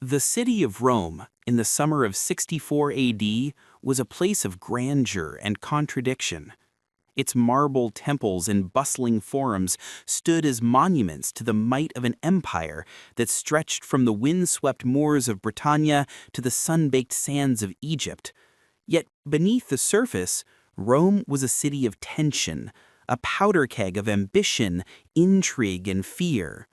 The city of Rome, in the summer of 64 AD, was a place of grandeur and contradiction. Its marble temples and bustling forums stood as monuments to the might of an empire that stretched from the wind-swept moors of Britannia to the sun-baked sands of Egypt. Yet beneath the surface, Rome was a city of tension, a powder keg of ambition, intrigue, and fear.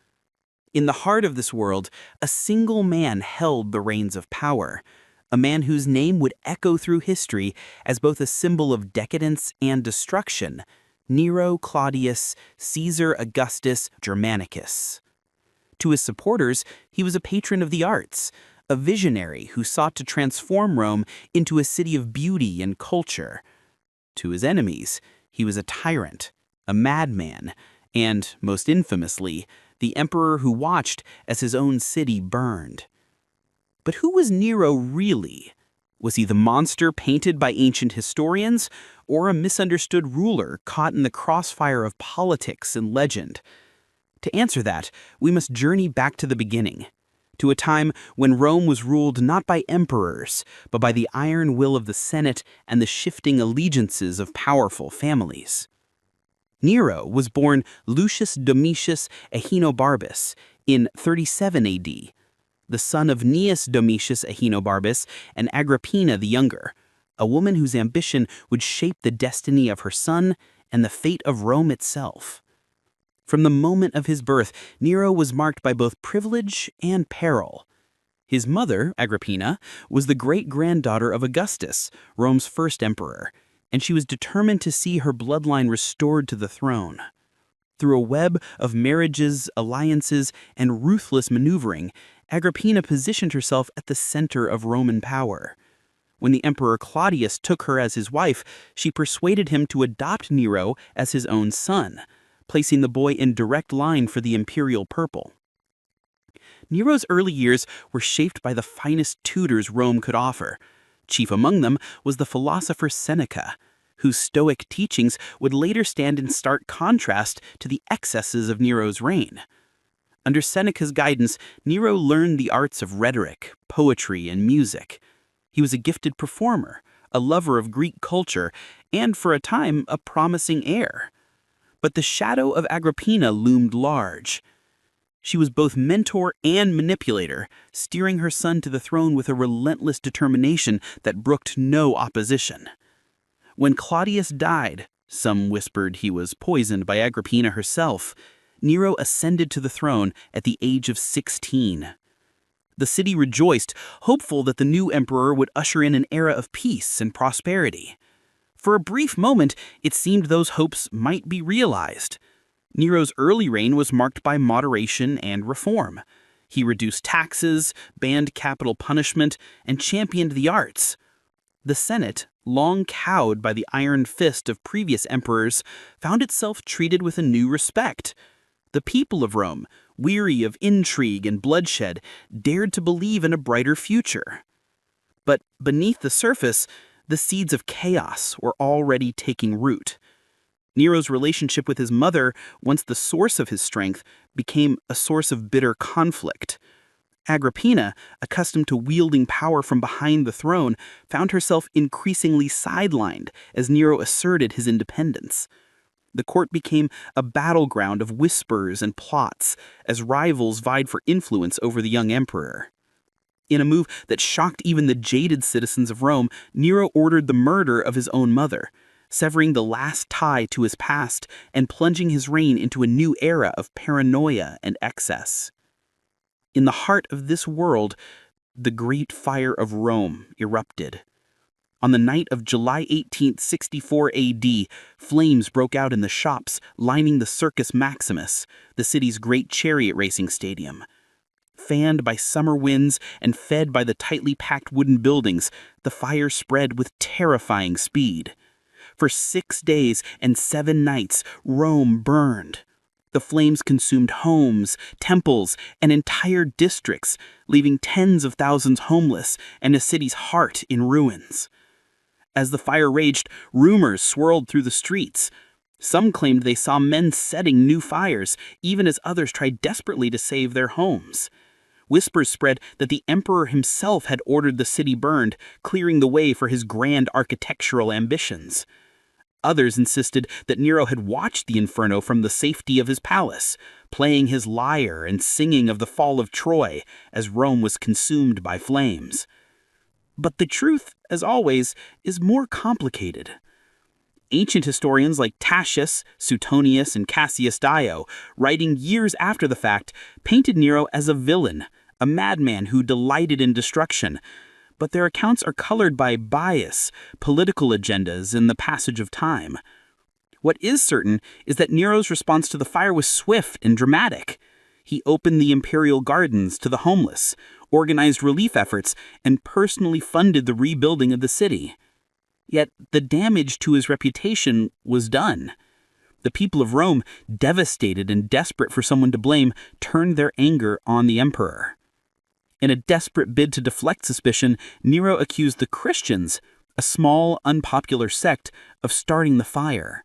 In the heart of this world, a single man held the reins of power, a man whose name would echo through history as both a symbol of decadence and destruction: Nero Claudius Caesar Augustus Germanicus. To his supporters, he was a patron of the arts, a visionary who sought to transform Rome into a city of beauty and culture. To his enemies, he was a tyrant, a madman, and, most infamously, the emperor who watched as his own city burned. But who was Nero really? Was he the monster painted by ancient historians, or a misunderstood ruler caught in the crossfire of politics and legend? To answer that, we must journey back to the beginning, to a time when Rome was ruled not by emperors, but by the iron will of the Senate and the shifting allegiances of powerful families. Nero was born Lucius Domitius Ahenobarbus in 37 AD, the son of Gnaeus Domitius Ahenobarbus and Agrippina the Younger, a woman whose ambition would shape the destiny of her son and the fate of Rome itself. From the moment of his birth, Nero was marked by both privilege and peril. His mother, Agrippina, was the great-granddaughter of Augustus, Rome's first emperor, and she was determined to see her bloodline restored to the throne. Through a web of marriages, alliances, and ruthless maneuvering, Agrippina positioned herself at the center of Roman power. When the Emperor Claudius took her as his wife, she persuaded him to adopt Nero as his own son, placing the boy in direct line for the imperial purple. Nero's early years were shaped by the finest tutors Rome could offer. Chief among them was the philosopher Seneca, whose Stoic teachings would later stand in stark contrast to the excesses of Nero's reign. Under Seneca's guidance, Nero learned the arts of rhetoric, poetry, and music. He was a gifted performer, a lover of Greek culture, and for a time, a promising heir. But the shadow of Agrippina loomed large. She was both mentor and manipulator, steering her son to the throne with a relentless determination that brooked no opposition. When Claudius died, some whispered he was poisoned by Agrippina herself, Nero ascended to the throne at the age of 16. The city rejoiced, hopeful that the new emperor would usher in an era of peace and prosperity. For a brief moment, it seemed those hopes might be realized. Nero's early reign was marked by moderation and reform. He reduced taxes, banned capital punishment, and championed the arts. The Senate, long cowed by the iron fist of previous emperors, found itself treated with a new respect. The people of Rome, weary of intrigue and bloodshed, dared to believe in a brighter future. But beneath the surface, the seeds of chaos were already taking root. Nero's relationship with his mother, once the source of his strength, became a source of bitter conflict. Agrippina, accustomed to wielding power from behind the throne, found herself increasingly sidelined as Nero asserted his independence. The court became a battleground of whispers and plots as rivals vied for influence over the young emperor. In a move that shocked even the jaded citizens of Rome, Nero ordered the murder of his own mother, severing the last tie to his past and plunging his reign into a new era of paranoia and excess. In the heart of this world, the great fire of Rome erupted. On the night of July 18, 64 AD, flames broke out in the shops lining the Circus Maximus, the city's great chariot racing stadium. Fanned by summer winds and fed by the tightly packed wooden buildings, the fire spread with terrifying speed. For 6 days and 7 nights, Rome burned. The flames consumed homes, temples, and entire districts, leaving tens of thousands homeless and a city's heart in ruins. As the fire raged, rumors swirled through the streets. Some claimed they saw men setting new fires, even as others tried desperately to save their homes. Whispers spread that the emperor himself had ordered the city burned, clearing the way for his grand architectural ambitions. Others insisted that Nero had watched the inferno from the safety of his palace, playing his lyre and singing of the fall of Troy as Rome was consumed by flames. But the truth, as always, is more complicated. Ancient historians like Tacitus, Suetonius, and Cassius Dio, writing years after the fact, painted Nero as a villain, a madman who delighted in destruction. But their accounts are colored by bias, political agendas, and the passage of time. What is certain is that Nero's response to the fire was swift and dramatic. He opened the imperial gardens to the homeless, organized relief efforts, and personally funded the rebuilding of the city. Yet the damage to his reputation was done. The people of Rome, devastated and desperate for someone to blame, turned their anger on the emperor. In a desperate bid to deflect suspicion, Nero accused the Christians, a small, unpopular sect, of starting the fire.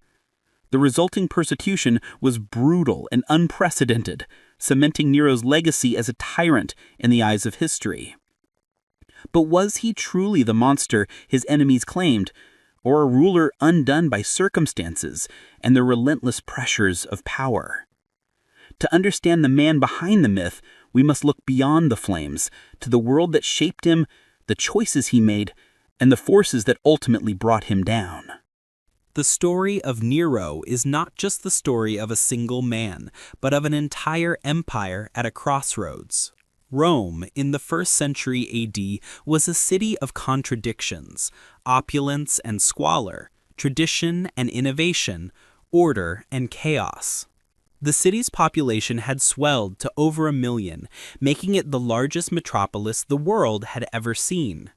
The resulting persecution was brutal and unprecedented, cementing Nero's legacy as a tyrant in the eyes of history. But was he truly the monster his enemies claimed, or a ruler undone by circumstances and the relentless pressures of power? To understand the man behind the myth, we must look beyond the flames, to the world that shaped him, the choices he made, and the forces that ultimately brought him down. The story of Nero is not just the story of a single man, but of an entire empire at a crossroads. Rome, in the 1st century AD, was a city of contradictions, opulence and squalor, tradition and innovation, order and chaos. The city's population had swelled to over 1 million, making it the largest metropolis the world had ever seen.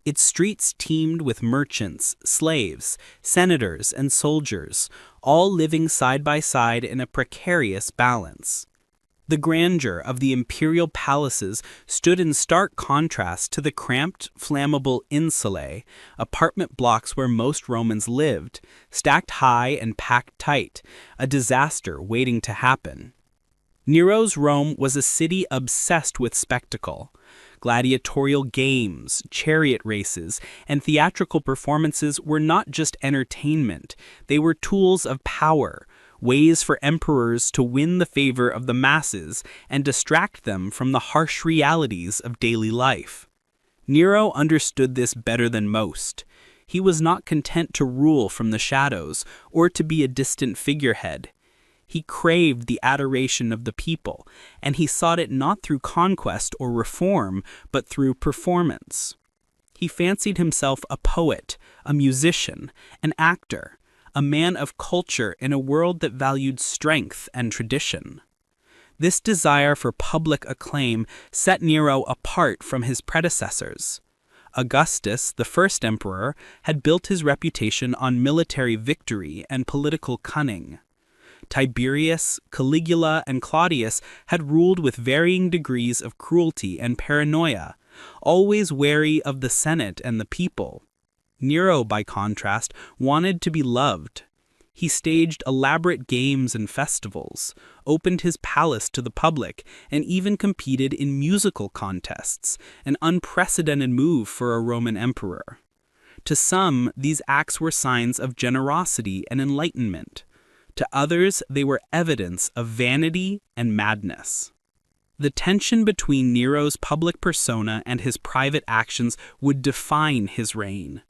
Its streets teemed with merchants, slaves, senators, and soldiers, all living side by side in a precarious balance. The grandeur of the imperial palaces stood in stark contrast to the cramped, flammable insulae, apartment blocks where most Romans lived, stacked high and packed tight, a disaster waiting to happen. Nero's Rome was a city obsessed with spectacle. Gladiatorial games, chariot races, and theatrical performances were not just entertainment, they were tools of power, ways for emperors to win the favor of the masses and distract them from the harsh realities of daily life. Nero understood this better than most. He was not content to rule from the shadows or to be a distant figurehead. He craved the adoration of the people, and he sought it not through conquest or reform, but through performance. He fancied himself a poet, a musician, an actor, a man of culture in a world that valued strength and tradition. This desire for public acclaim set Nero apart from his predecessors. Augustus, the first emperor, had built his reputation on military victory and political cunning. Tiberius, Caligula, and Claudius had ruled with varying degrees of cruelty and paranoia, always wary of the Senate and the people. Nero, by contrast, wanted to be loved. He staged elaborate games and festivals, opened his palace to the public, and even competed in musical contests, an unprecedented move for a Roman emperor. To some, these acts were signs of generosity and enlightenment. To others, they were evidence of vanity and madness. The tension between Nero's public persona and his private actions would define his reign.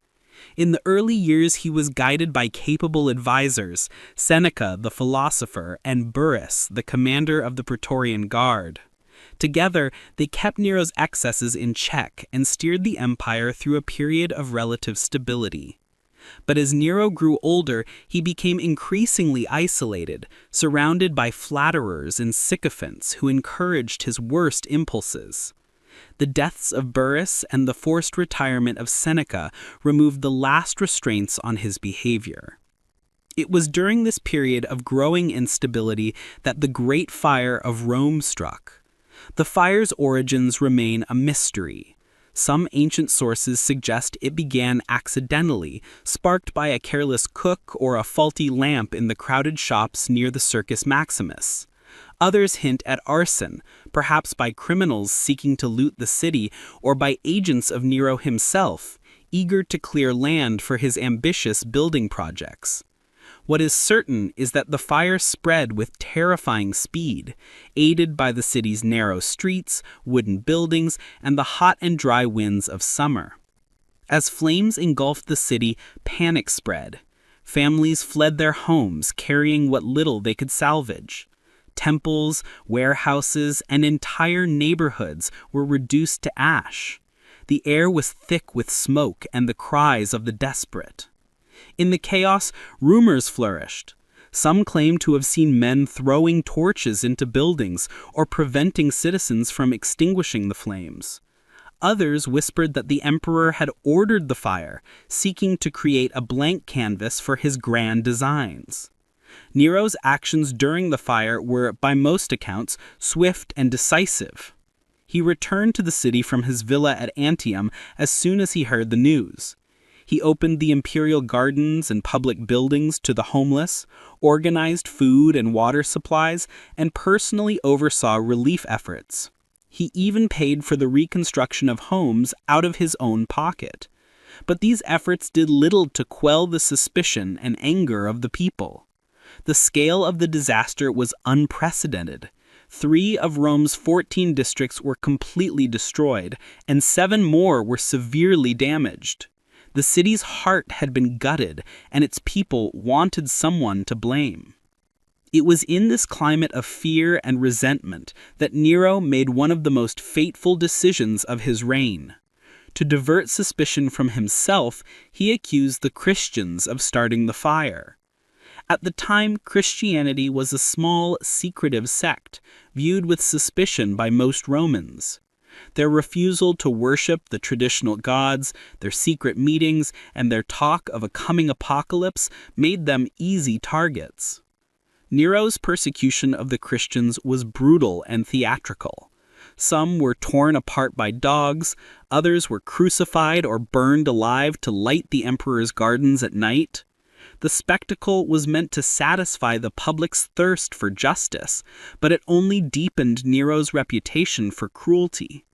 In the early years, he was guided by capable advisors, Seneca, the philosopher, and Burrus, the commander of the Praetorian Guard. Together, they kept Nero's excesses in check and steered the empire through a period of relative stability. But as Nero grew older, he became increasingly isolated, surrounded by flatterers and sycophants who encouraged his worst impulses. The deaths of Burrus and the forced retirement of Seneca removed the last restraints on his behavior. It was during this period of growing instability that the Great Fire of Rome struck. The fire's origins remain a mystery. Some ancient sources suggest it began accidentally, sparked by a careless cook or a faulty lamp in the crowded shops near the Circus Maximus. Others hint at arson, perhaps by criminals seeking to loot the city or by agents of Nero himself, eager to clear land for his ambitious building projects. What is certain is that the fire spread with terrifying speed, aided by the city's narrow streets, wooden buildings, and the hot and dry winds of summer. As flames engulfed the city, panic spread. Families fled their homes, carrying what little they could salvage. Temples, warehouses, and entire neighborhoods were reduced to ash. The air was thick with smoke and the cries of the desperate. In the chaos, rumors flourished. Some claimed to have seen men throwing torches into buildings or preventing citizens from extinguishing the flames. Others whispered that the emperor had ordered the fire, seeking to create a blank canvas for his grand designs. Nero's actions during the fire were, by most accounts, swift and decisive. He returned to the city from his villa at Antium as soon as he heard the news. He opened the imperial gardens and public buildings to the homeless, organized food and water supplies, and personally oversaw relief efforts. He even paid for the reconstruction of homes out of his own pocket. But these efforts did little to quell the suspicion and anger of the people. The scale of the disaster was unprecedented. 3 of Rome's 14 districts were completely destroyed, and 7 more were severely damaged. The city's heart had been gutted, and its people wanted someone to blame. It was in this climate of fear and resentment that Nero made one of the most fateful decisions of his reign. To divert suspicion from himself, he accused the Christians of starting the fire. At the time, Christianity was a small, secretive sect, viewed with suspicion by most Romans. Their refusal to worship the traditional gods, their secret meetings, and their talk of a coming apocalypse made them easy targets. Nero's persecution of the Christians was brutal and theatrical. Some were torn apart by dogs, others were crucified or burned alive to light the emperor's gardens at night. The spectacle was meant to satisfy the public's thirst for justice, but it only deepened Nero's reputation for cruelty.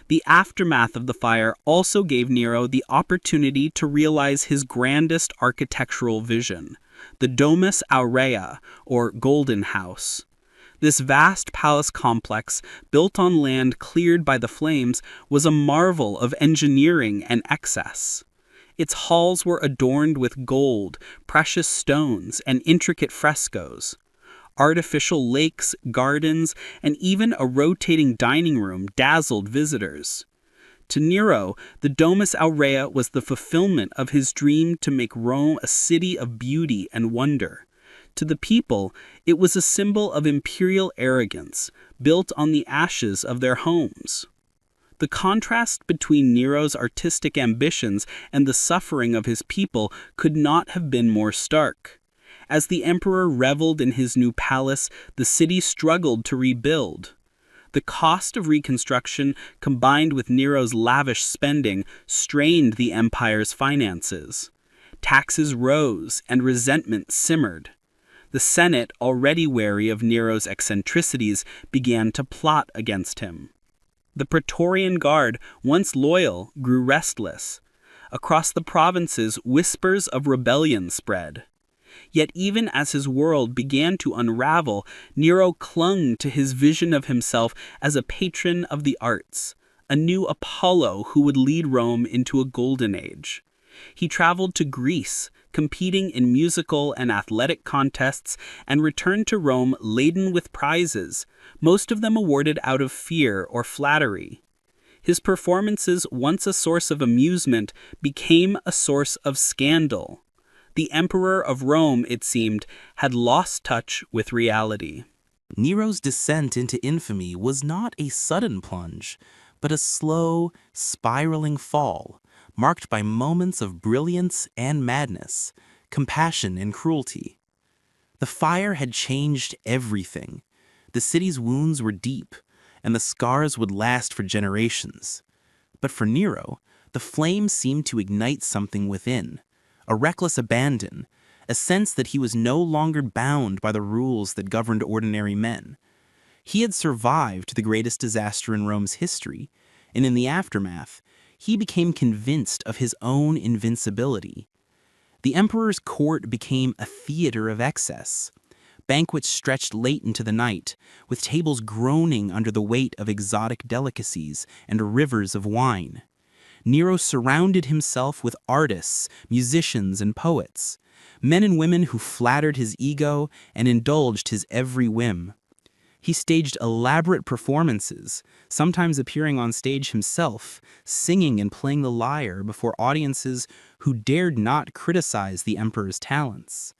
The aftermath of the fire also gave Nero the opportunity to realize his grandest architectural vision, the Domus Aurea, or Golden House. This vast palace complex, built on land cleared by the flames, was a marvel of engineering and excess. Its halls were adorned with gold, precious stones, and intricate frescoes. Artificial lakes, gardens, and even a rotating dining room dazzled visitors. To Nero, the Domus Aurea was the fulfillment of his dream to make Rome a city of beauty and wonder. To the people, it was a symbol of imperial arrogance, built on the ashes of their homes. The contrast between Nero's artistic ambitions and the suffering of his people could not have been more stark. As the emperor reveled in his new palace, the city struggled to rebuild. The cost of reconstruction, combined with Nero's lavish spending, strained the empire's finances. Taxes rose and resentment simmered. The Senate, already wary of Nero's eccentricities, began to plot against him. The Praetorian Guard, once loyal, grew restless. Across the provinces, whispers of rebellion spread. Yet even as his world began to unravel, Nero clung to his vision of himself as a patron of the arts, a new Apollo who would lead Rome into a golden age. He traveled to Greece, competing in musical and athletic contests, and returned to Rome laden with prizes, most of them awarded out of fear or flattery. His performances, once a source of amusement, became a source of scandal. The emperor of Rome, it seemed, had lost touch with reality. Nero's descent into infamy was not a sudden plunge, but a slow, spiraling fall, marked by moments of brilliance and madness, compassion and cruelty. The fire had changed everything. The city's wounds were deep, and the scars would last for generations. But for Nero, the flame seemed to ignite something within, a reckless abandon, a sense that he was no longer bound by the rules that governed ordinary men. He had survived the greatest disaster in Rome's history, and in the aftermath, he became convinced of his own invincibility. The emperor's court became a theater of excess. Banquets stretched late into the night, with tables groaning under the weight of exotic delicacies and rivers of wine. Nero surrounded himself with artists, musicians, and poets, men and women who flattered his ego and indulged his every whim. He staged elaborate performances, sometimes appearing on stage himself, singing and playing the lyre before audiences who dared not criticize the emperor's talents.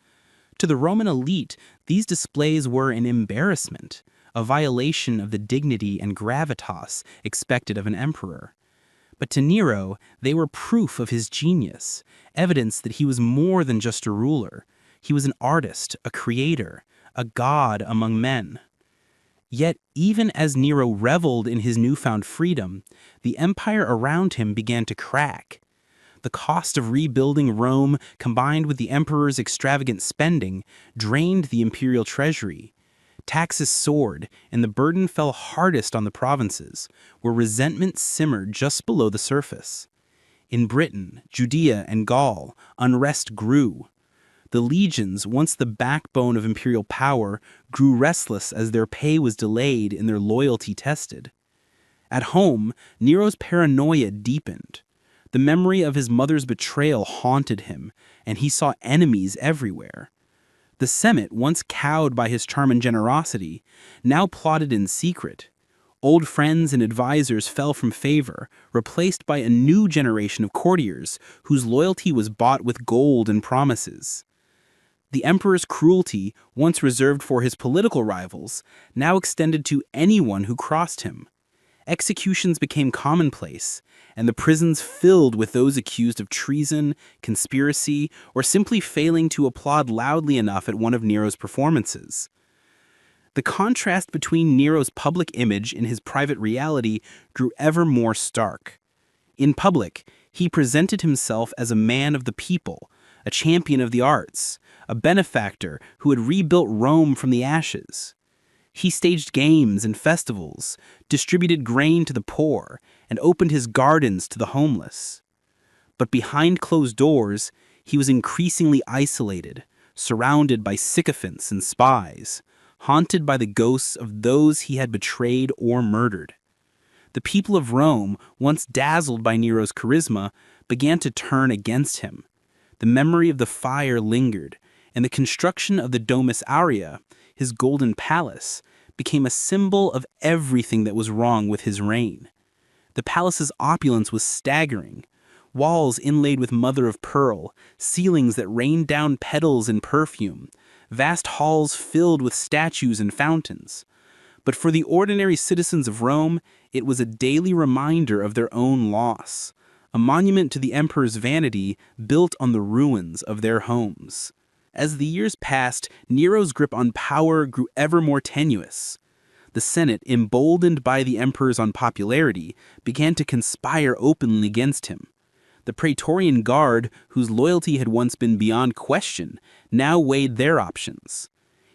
To the Roman elite, these displays were an embarrassment, a violation of the dignity and gravitas expected of an emperor. But to Nero, they were proof of his genius, evidence that he was more than just a ruler. He was an artist, a creator, a god among men. Yet, even as Nero reveled in his newfound freedom, the empire around him began to crack. The cost of rebuilding Rome, combined with the emperor's extravagant spending, drained the imperial treasury. Taxes soared, and the burden fell hardest on the provinces, where resentment simmered just below the surface. In Britain, Judea, and Gaul, unrest grew. The legions, once the backbone of imperial power, grew restless as their pay was delayed and their loyalty tested. At home, Nero's paranoia deepened. The memory of his mother's betrayal haunted him, and he saw enemies everywhere. The Senate, once cowed by his charm and generosity, now plotted in secret. Old friends and advisors fell from favor, replaced by a new generation of courtiers whose loyalty was bought with gold and promises. The emperor's cruelty, once reserved for his political rivals, now extended to anyone who crossed him. Executions became commonplace, and the prisons filled with those accused of treason, conspiracy, or simply failing to applaud loudly enough at one of Nero's performances. The contrast between Nero's public image and his private reality grew ever more stark. In public, he presented himself as a man of the people, a champion of the arts, a benefactor who had rebuilt Rome from the ashes. He staged games and festivals, distributed grain to the poor, and opened his gardens to the homeless. But behind closed doors, he was increasingly isolated, surrounded by sycophants and spies, haunted by the ghosts of those he had betrayed or murdered. The people of Rome, once dazzled by Nero's charisma, began to turn against him. The memory of the fire lingered, and the construction of the Domus Aurea, his golden palace, became a symbol of everything that was wrong with his reign. The palace's opulence was staggering. Walls inlaid with mother of pearl, ceilings that rained down petals and perfume, vast halls filled with statues and fountains. But for the ordinary citizens of Rome, it was a daily reminder of their own loss, a monument to the emperor's vanity built on the ruins of their homes. As the years passed, Nero's grip on power grew ever more tenuous. The Senate, emboldened by the emperor's unpopularity, began to conspire openly against him. The Praetorian Guard, whose loyalty had once been beyond question, now weighed their options.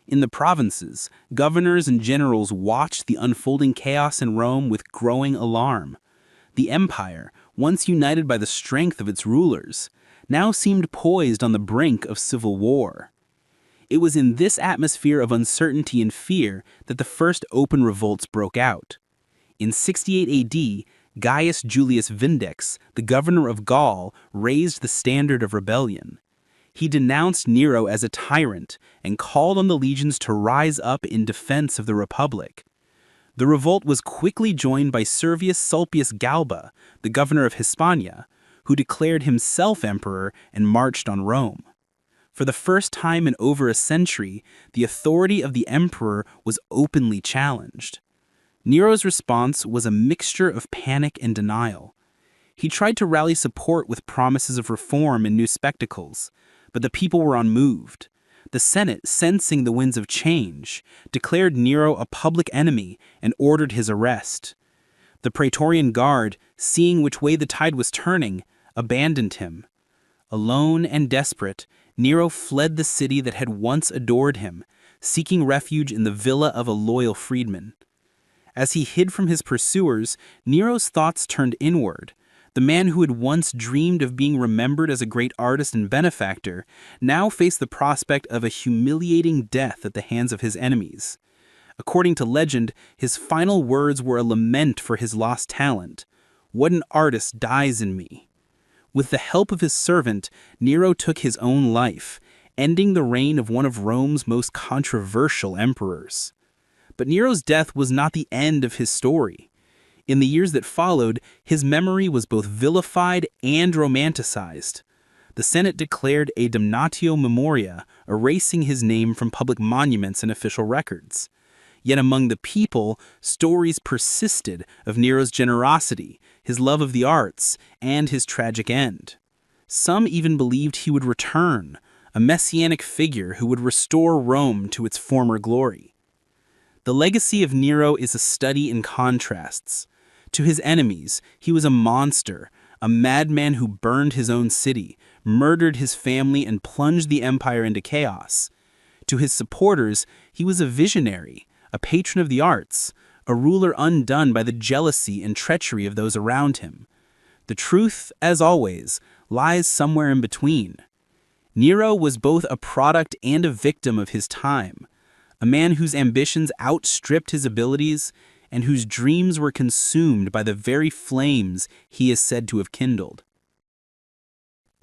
In the provinces, governors and generals watched the unfolding chaos in Rome with growing alarm. The empire, once united by the strength of its rulers, now seemed poised on the brink of civil war. It was in this atmosphere of uncertainty and fear that the first open revolts broke out. In 68 AD, Gaius Julius Vindex, the governor of Gaul, raised the standard of rebellion. He denounced Nero as a tyrant and called on the legions to rise up in defense of the Republic. The revolt was quickly joined by Servius Sulpius Galba, the governor of Hispania, who declared himself emperor and marched on Rome. For the first time in over a century, the authority of the emperor was openly challenged. Nero's response was a mixture of panic and denial. He tried to rally support with promises of reform and new spectacles, but the people were unmoved. The Senate, sensing the winds of change, declared Nero a public enemy and ordered his arrest. The Praetorian Guard, seeing which way the tide was turning, abandoned him. Alone and desperate, Nero fled the city that had once adored him, seeking refuge in the villa of a loyal freedman. As he hid from his pursuers, Nero's thoughts turned inward. The man who had once dreamed of being remembered as a great artist and benefactor now faced the prospect of a humiliating death at the hands of his enemies. According to legend, his final words were a lament for his lost talent. "What an artist dies in me." With the help of his servant, Nero took his own life, ending the reign of one of Rome's most controversial emperors. But Nero's death was not the end of his story. In the years that followed, his memory was both vilified and romanticized. The Senate declared a damnatio memoria, erasing his name from public monuments and official records. Yet among the people, stories persisted of Nero's generosity, his love of the arts, and his tragic end. Some even believed he would return, a messianic figure who would restore Rome to its former glory. The legacy of Nero is a study in contrasts. To his enemies, he was a monster, a madman who burned his own city, murdered his family, and plunged the empire into chaos. To his supporters, he was a visionary, a patron of the arts, a ruler undone by the jealousy and treachery of those around him. The truth, as always, lies somewhere in between. Nero was both a product and a victim of his time, a man whose ambitions outstripped his abilities and whose dreams were consumed by the very flames he is said to have kindled.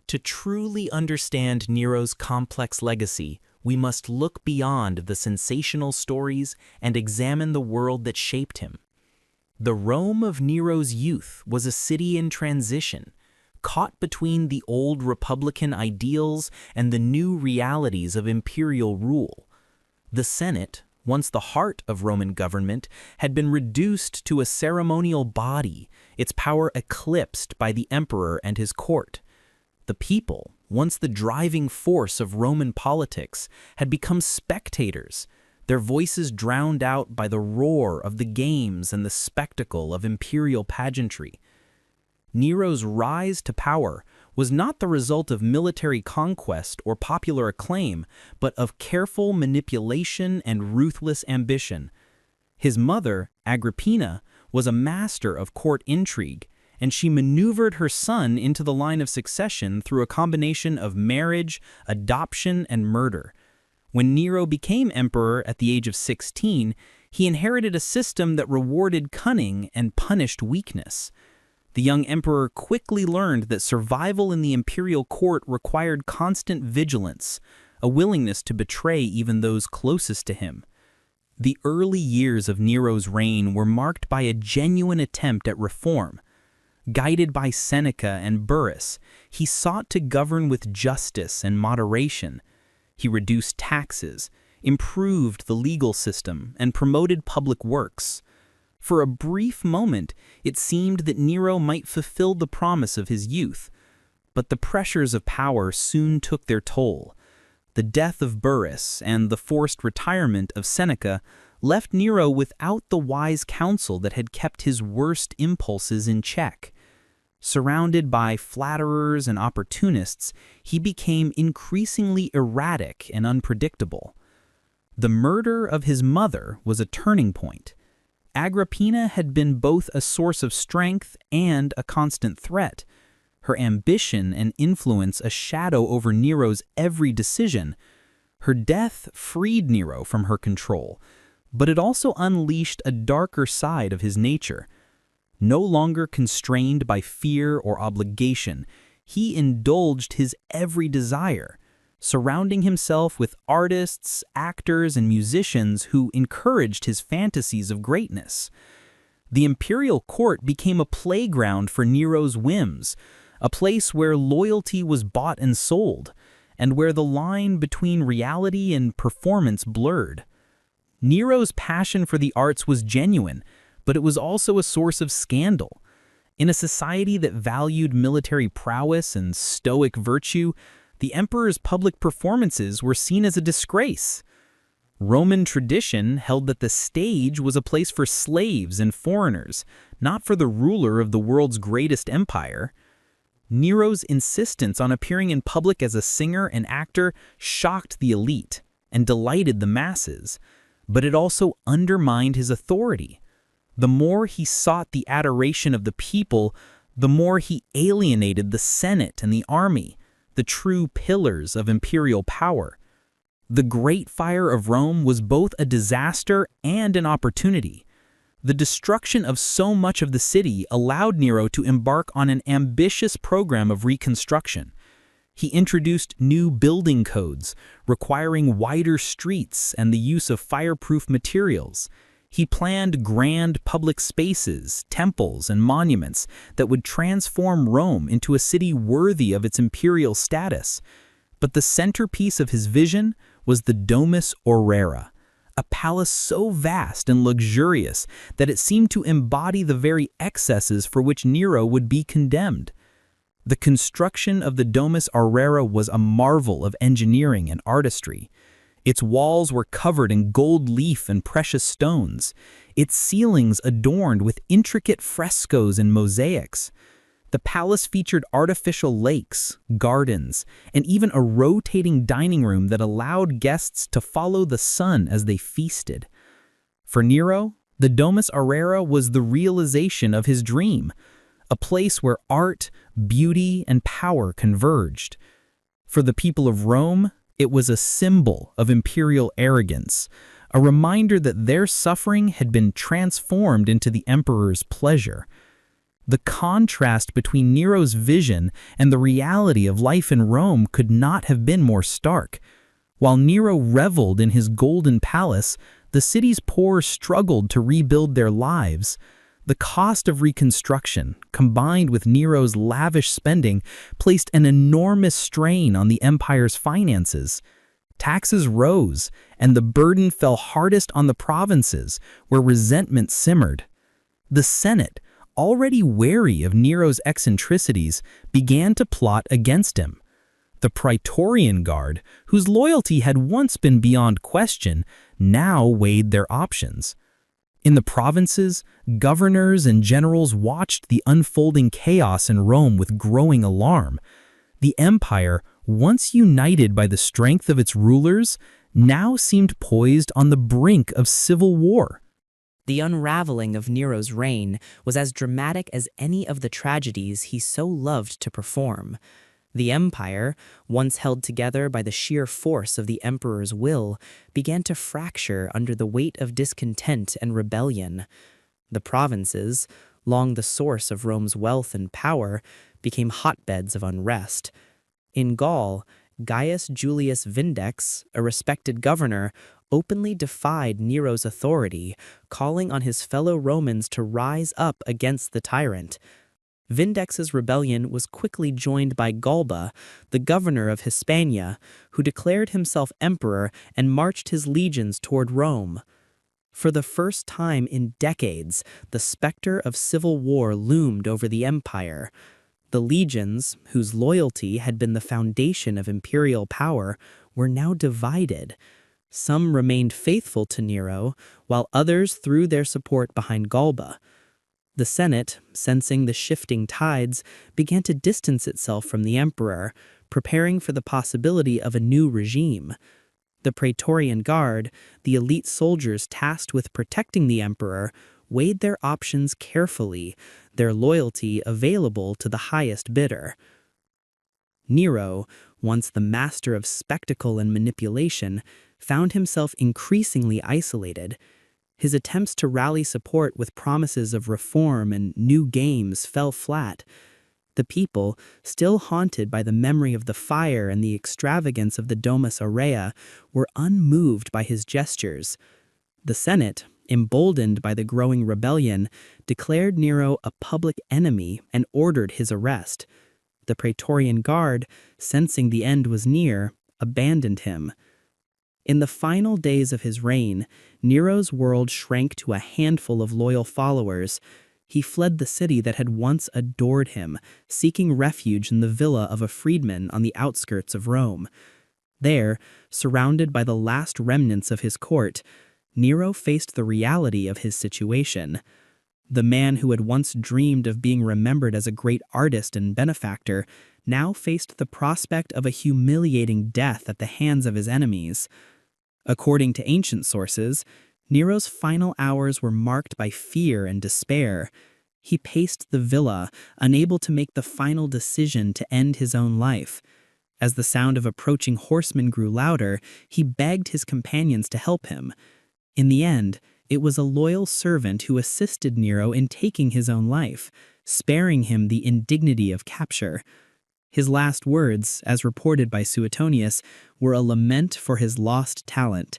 To truly understand Nero's complex legacy, we must look beyond the sensational stories and examine the world that shaped him. The Rome of Nero's youth was a city in transition, caught between the old republican ideals and the new realities of imperial rule. The Senate, once the heart of Roman government, had been reduced to a ceremonial body, its power eclipsed by the emperor and his court. The people, once the driving force of Roman politics, had become spectators, their voices drowned out by the roar of the games and the spectacle of imperial pageantry. Nero's rise to power was not the result of military conquest or popular acclaim, but of careful manipulation and ruthless ambition. His mother, Agrippina, was a master of court intrigue, and she maneuvered her son into the line of succession through a combination of marriage, adoption, and murder. When Nero became emperor at the age of 16, he inherited a system that rewarded cunning and punished weakness. The young emperor quickly learned that survival in the imperial court required constant vigilance, a willingness to betray even those closest to him. The early years of Nero's reign were marked by a genuine attempt at reform. Guided by Seneca and Burrus, he sought to govern with justice and moderation. He reduced taxes, improved the legal system, and promoted public works. For a brief moment, it seemed that Nero might fulfill the promise of his youth, but the pressures of power soon took their toll. The death of Burrus and the forced retirement of Seneca left Nero without the wise counsel that had kept his worst impulses in check. Surrounded by flatterers and opportunists, he became increasingly erratic and unpredictable. The murder of his mother was a turning point. Agrippina had been both a source of strength and a constant threat. Her ambition and influence a shadow over Nero's every decision. Her death freed Nero from her control, but it also unleashed a darker side of his nature. No longer constrained by fear or obligation, he indulged his every desire, surrounding himself with artists, actors, and musicians who encouraged his fantasies of greatness. The imperial court became a playground for Nero's whims, a place where loyalty was bought and sold, and where the line between reality and performance blurred. Nero's passion for the arts was genuine, but it was also a source of scandal. In a society that valued military prowess and stoic virtue, the emperor's public performances were seen as a disgrace. Roman tradition held that the stage was a place for slaves and foreigners, not for the ruler of the world's greatest empire. Nero's insistence on appearing in public as a singer and actor shocked the elite. and delighted the masses, but it also undermined his authority. The more he sought the adoration of the people, the more he alienated the Senate and the army, the true pillars of imperial power. The Great Fire of Rome was both a disaster and an opportunity. The destruction of so much of the city allowed Nero to embark on an ambitious program of reconstruction. He introduced new building codes, requiring wider streets and the use of fireproof materials. He planned grand public spaces, temples, and monuments that would transform Rome into a city worthy of its imperial status. But the centerpiece of his vision was the Domus Aurea, a palace so vast and luxurious that it seemed to embody the very excesses for which Nero would be condemned. The construction of the Domus Aurea was a marvel of engineering and artistry. Its walls were covered in gold leaf and precious stones, its ceilings adorned with intricate frescoes and mosaics. The palace featured artificial lakes, gardens, and even a rotating dining room that allowed guests to follow the sun as they feasted. For Nero, the Domus Aurea was the realization of his dream, a place where art, beauty, and power converged. For the people of Rome, it was a symbol of imperial arrogance, a reminder that their suffering had been transformed into the emperor's pleasure. The contrast between Nero's vision and the reality of life in Rome could not have been more stark. While Nero reveled in his golden palace, the city's poor struggled to rebuild their lives. The cost of reconstruction, combined with Nero's lavish spending, placed an enormous strain on the empire's finances. Taxes rose, and the burden fell hardest on the provinces, where resentment simmered. The Senate, already wary of Nero's eccentricities, began to plot against him. The Praetorian Guard, whose loyalty had once been beyond question, now weighed their options. In the provinces, governors and generals watched the unfolding chaos in Rome with growing alarm. The empire, once united by the strength of its rulers, now seemed poised on the brink of civil war. The unraveling of Nero's reign was as dramatic as any of the tragedies he so loved to perform. The empire, once held together by the sheer force of the emperor's will, began to fracture under the weight of discontent and rebellion. The provinces, long the source of Rome's wealth and power, became hotbeds of unrest. In Gaul, Gaius Julius Vindex, a respected governor, openly defied Nero's authority, calling on his fellow Romans to rise up against the tyrant. Vindex's rebellion was quickly joined by Galba, the governor of Hispania, who declared himself emperor and marched his legions toward Rome. For the first time in decades, the specter of civil war loomed over the empire. The legions, whose loyalty had been the foundation of imperial power, were now divided. Some remained faithful to Nero, while others threw their support behind Galba. The Senate, sensing the shifting tides, began to distance itself from the emperor, preparing for the possibility of a new regime. The Praetorian Guard, the elite soldiers tasked with protecting the emperor, weighed their options carefully, their loyalty available to the highest bidder. Nero, once the master of spectacle and manipulation, found himself increasingly isolated. His attempts to rally support with promises of reform and new games fell flat. The people, still haunted by the memory of the fire and the extravagance of the Domus Aurea, were unmoved by his gestures. The Senate, emboldened by the growing rebellion, declared Nero a public enemy and ordered his arrest. The Praetorian Guard, sensing the end was near, abandoned him. In the final days of his reign, Nero's world shrank to a handful of loyal followers. He fled the city that had once adored him, seeking refuge in the villa of a freedman on the outskirts of Rome. There, surrounded by the last remnants of his court, Nero faced the reality of his situation. The man who had once dreamed of being remembered as a great artist and benefactor now faced the prospect of a humiliating death at the hands of his enemies. According to ancient sources, Nero's final hours were marked by fear and despair. He paced the villa, unable to make the final decision to end his own life. As the sound of approaching horsemen grew louder, he begged his companions to help him. In the end, it was a loyal servant who assisted Nero in taking his own life, sparing him the indignity of capture. His last words, as reported by Suetonius, were a lament for his lost talent.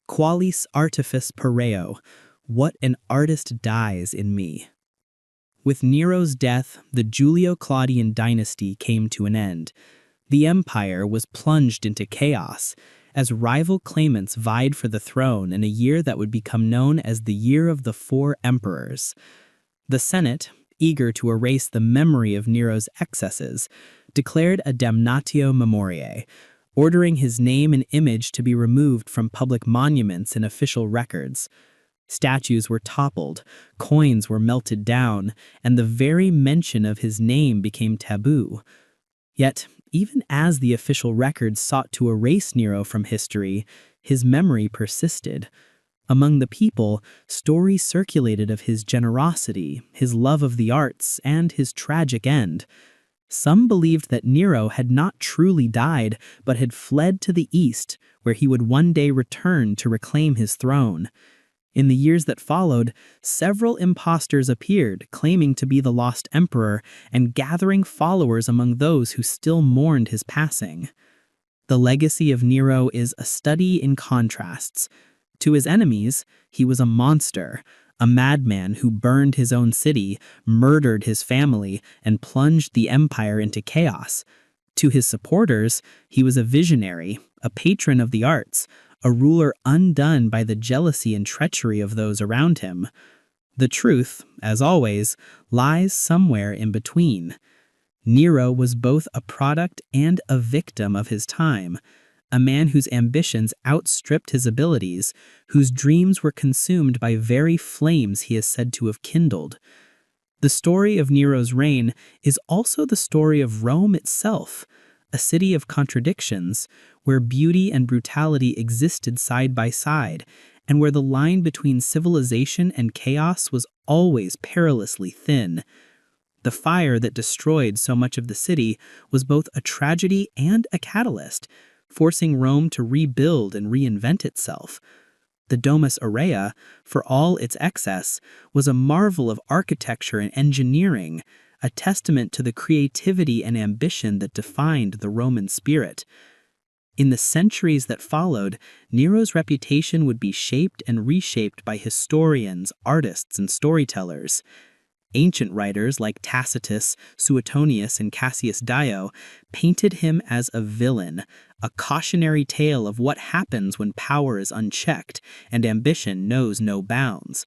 Qualis artifice pareo, what an artist dies in me. With Nero's death, the Julio-Claudian dynasty came to an end. The empire was plunged into chaos, as rival claimants vied for the throne in a year that would become known as the Year of the Four Emperors. The Senate, eager to erase the memory of Nero's excesses, declared a damnatio memoriae, ordering his name and image to be removed from public monuments and official records. Statues were toppled, coins were melted down, and the very mention of his name became taboo. Yet, even as the official records sought to erase Nero from history, his memory persisted. Among the people, stories circulated of his generosity, his love of the arts, and his tragic end. Some believed that Nero had not truly died, but had fled to the east, where he would one day return to reclaim his throne. In the years that followed, several impostors appeared, claiming to be the lost emperor and gathering followers among those who still mourned his passing. The legacy of Nero is a study in contrasts. To his enemies, he was a monster, a madman who burned his own city, murdered his family, and plunged the empire into chaos. To his supporters, he was a visionary, a patron of the arts, a ruler undone by the jealousy and treachery of those around him. The truth, as always, lies somewhere in between. Nero was both a product and a victim of his time, a man whose ambitions outstripped his abilities, whose dreams were consumed by very flames he is said to have kindled. The story of Nero's reign is also the story of Rome itself, a city of contradictions, where beauty and brutality existed side by side, and where the line between civilization and chaos was always perilously thin. The fire that destroyed so much of the city was both a tragedy and a catalyst, forcing Rome to rebuild and reinvent itself. The Domus Aurea, for all its excess, was a marvel of architecture and engineering, a testament to the creativity and ambition that defined the Roman spirit. In the centuries that followed, Nero's reputation would be shaped and reshaped by historians, artists, and storytellers. Ancient writers like Tacitus, Suetonius, and Cassius Dio painted him as a villain, a cautionary tale of what happens when power is unchecked and ambition knows no bounds.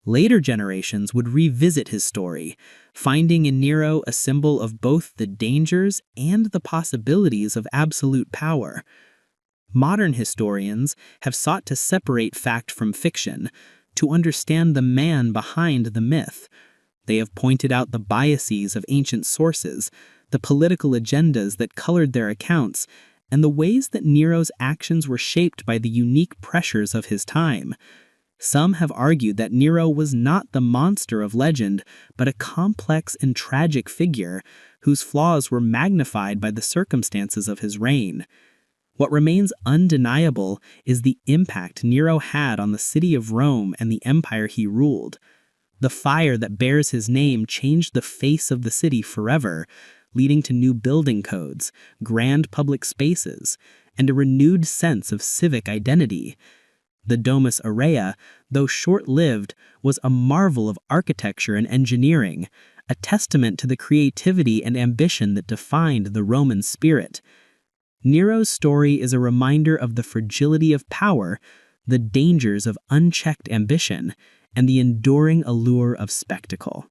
Later generations would revisit his story, finding in Nero a symbol of both the dangers and the possibilities of absolute power. Modern historians have sought to separate fact from fiction, to understand the man behind the myth. They have pointed out the biases of ancient sources, the political agendas that colored their accounts, and the ways that Nero's actions were shaped by the unique pressures of his time. Some have argued that Nero was not the monster of legend, but a complex and tragic figure whose flaws were magnified by the circumstances of his reign. What remains undeniable is the impact Nero had on the city of Rome and the empire he ruled. The fire that bears his name changed the face of the city forever, leading to new building codes, grand public spaces, and a renewed sense of civic identity. The Domus Aurea, though short-lived, was a marvel of architecture and engineering, a testament to the creativity and ambition that defined the Roman spirit. Nero's story is a reminder of the fragility of power, the dangers of unchecked ambition, and the enduring allure of spectacle.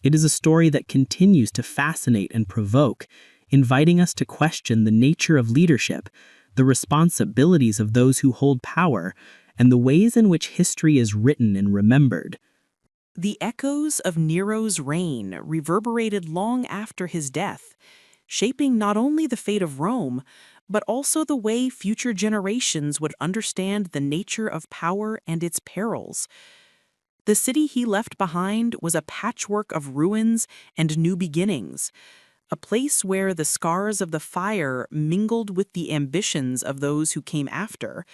It is a story that continues to fascinate and provoke, inviting us to question the nature of leadership, the responsibilities of those who hold power, and the ways in which history is written and remembered. The echoes of Nero's reign reverberated long after his death, shaping not only the fate of Rome, but also the way future generations would understand the nature of power and its perils. The city he left behind was a patchwork of ruins and new beginnings, a place where the scars of the fire mingled with the ambitions of those who came after.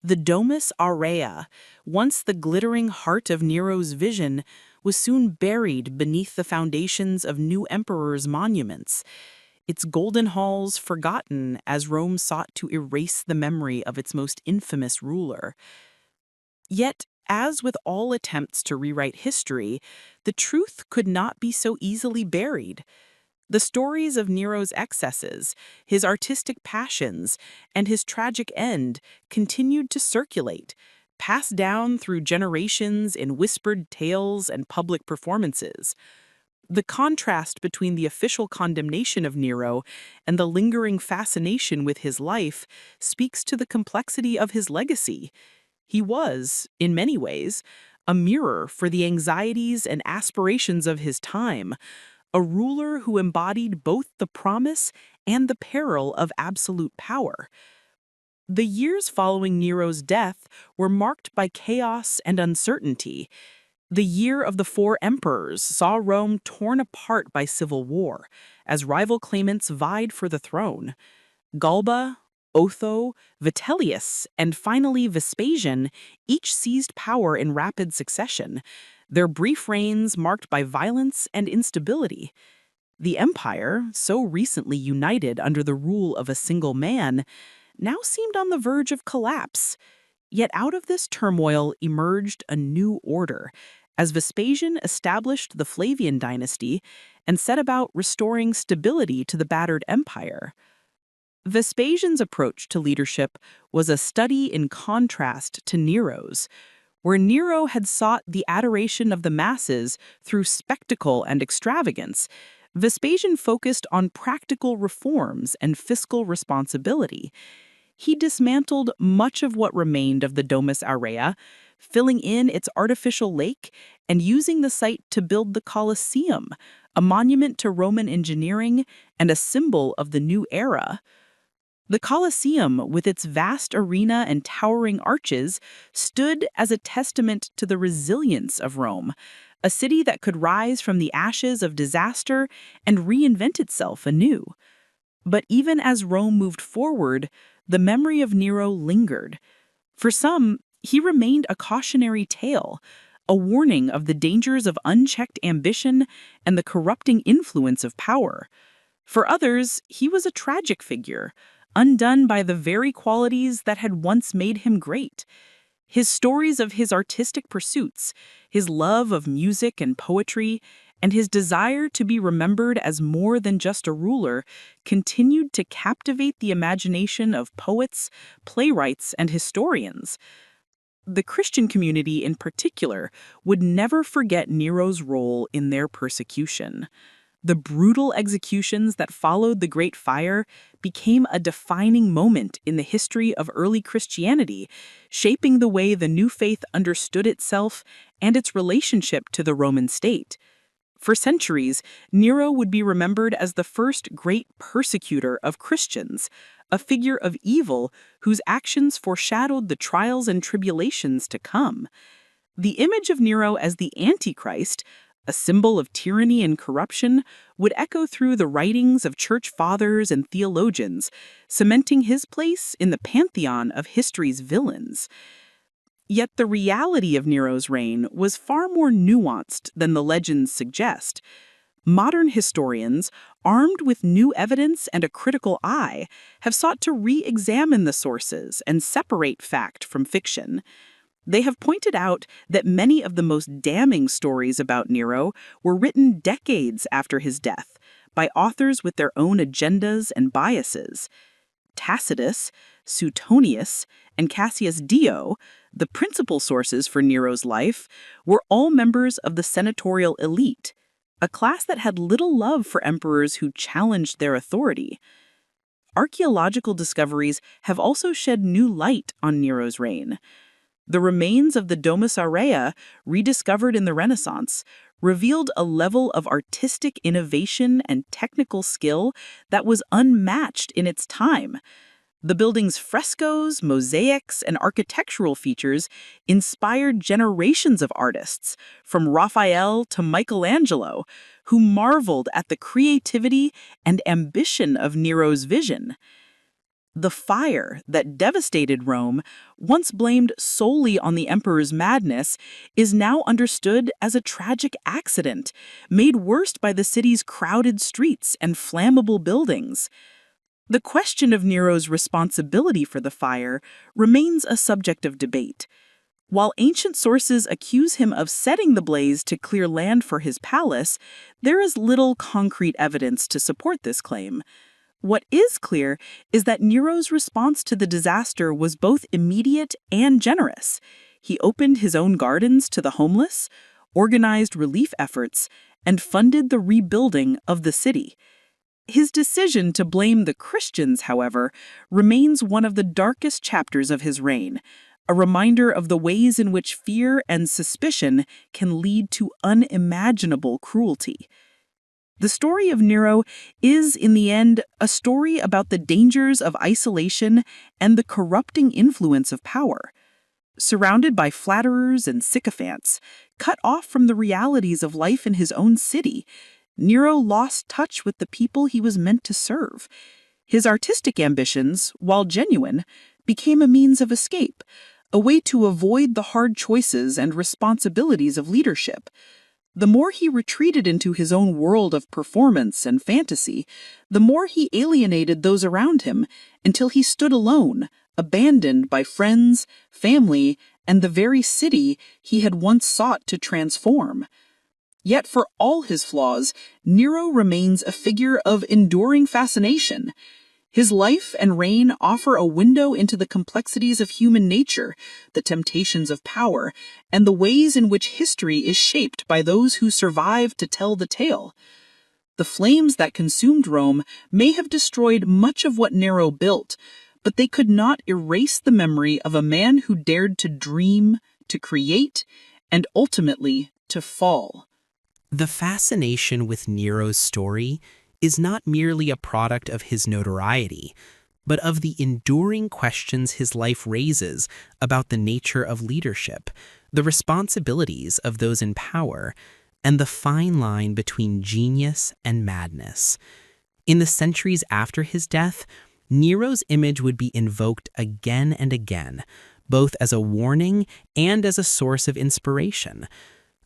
The Domus Aurea, once the glittering heart of Nero's vision, was soon buried beneath the foundations of new emperors' monuments, its golden halls forgotten as Rome sought to erase the memory of its most infamous ruler. Yet, as with all attempts to rewrite history, the truth could not be so easily buried. The stories of Nero's excesses, his artistic passions, and his tragic end continued to circulate, passed down through generations in whispered tales and public performances. The contrast between the official condemnation of Nero and the lingering fascination with his life speaks to the complexity of his legacy. He was, in many ways, a mirror for the anxieties and aspirations of his time, a ruler who embodied both the promise and the peril of absolute power. The years following Nero's death were marked by chaos and uncertainty. The year of the four emperors saw Rome torn apart by civil war, as rival claimants vied for the throne. Galba, Otho, Vitellius, and finally Vespasian each seized power in rapid succession, their brief reigns marked by violence and instability. The empire, so recently united under the rule of a single man, now seemed on the verge of collapse. Yet out of this turmoil emerged a new order, as Vespasian established the Flavian dynasty and set about restoring stability to the battered empire. Vespasian's approach to leadership was a study in contrast to Nero's. Where Nero had sought the adoration of the masses through spectacle and extravagance, Vespasian focused on practical reforms and fiscal responsibility. He dismantled much of what remained of the Domus Aurea, filling in its artificial lake and using the site to build the Colosseum, a monument to Roman engineering and a symbol of the new era. The Colosseum, with its vast arena and towering arches, stood as a testament to the resilience of Rome, a city that could rise from the ashes of disaster and reinvent itself anew. But even as Rome moved forward, the memory of Nero lingered. For some, he remained a cautionary tale, a warning of the dangers of unchecked ambition and the corrupting influence of power. For others, he was a tragic figure, undone by the very qualities that had once made him great. His stories of his artistic pursuits, his love of music and poetry, and his desire to be remembered as more than just a ruler continued to captivate the imagination of poets, playwrights, and historians. The Christian community in particular would never forget Nero's role in their persecution. The brutal executions that followed the Great Fire became a defining moment in the history of early Christianity, shaping the way the new faith understood itself and its relationship to the Roman state. For centuries, Nero would be remembered as the first great persecutor of Christians, a figure of evil whose actions foreshadowed the trials and tribulations to come. The image of Nero as the Antichrist, a symbol of tyranny and corruption, would echo through the writings of church fathers and theologians, cementing his place in the pantheon of history's villains. Yet the reality of Nero's reign was far more nuanced than the legends suggest. Modern historians, armed with new evidence and a critical eye, have sought to re-examine the sources and separate fact from fiction. They have pointed out that many of the most damning stories about Nero were written decades after his death by authors with their own agendas and biases. Tacitus, Suetonius, and Cassius Dio, the principal sources for Nero's life, were all members of the senatorial elite, a class that had little love for emperors who challenged their authority. Archaeological discoveries have also shed new light on Nero's reign. The remains of the Domus Aurea, rediscovered in the Renaissance, revealed a level of artistic innovation and technical skill that was unmatched in its time. The building's frescoes, mosaics, and architectural features inspired generations of artists, from Raphael to Michelangelo, who marveled at the creativity and ambition of Nero's vision. The fire that devastated Rome, once blamed solely on the emperor's madness, is now understood as a tragic accident, made worse by the city's crowded streets and flammable buildings. The question of Nero's responsibility for the fire remains a subject of debate. While ancient sources accuse him of setting the blaze to clear land for his palace, there is little concrete evidence to support this claim. What is clear is that Nero's response to the disaster was both immediate and generous. He opened his own gardens to the homeless, organized relief efforts, and funded the rebuilding of the city. His decision to blame the Christians, however, remains one of the darkest chapters of his reign, a reminder of the ways in which fear and suspicion can lead to unimaginable cruelty. The story of Nero is, in the end, a story about the dangers of isolation and the corrupting influence of power. Surrounded by flatterers and sycophants, cut off from the realities of life in his own city, Nero lost touch with the people he was meant to serve. His artistic ambitions, while genuine, became a means of escape, a way to avoid the hard choices and responsibilities of leadership. The more he retreated into his own world of performance and fantasy, the more he alienated those around him until he stood alone, abandoned by friends, family, and the very city he had once sought to transform. Yet for all his flaws, Nero remains a figure of enduring fascination. His life and reign offer a window into the complexities of human nature, the temptations of power, and the ways in which history is shaped by those who survive to tell the tale. The flames that consumed Rome may have destroyed much of what Nero built, but they could not erase the memory of a man who dared to dream, to create, and ultimately to fall. The fascination with Nero's story is not merely a product of his notoriety, but of the enduring questions his life raises about the nature of leadership, the responsibilities of those in power, and the fine line between genius and madness. In the centuries after his death, Nero's image would be invoked again and again, both as a warning and as a source of inspiration.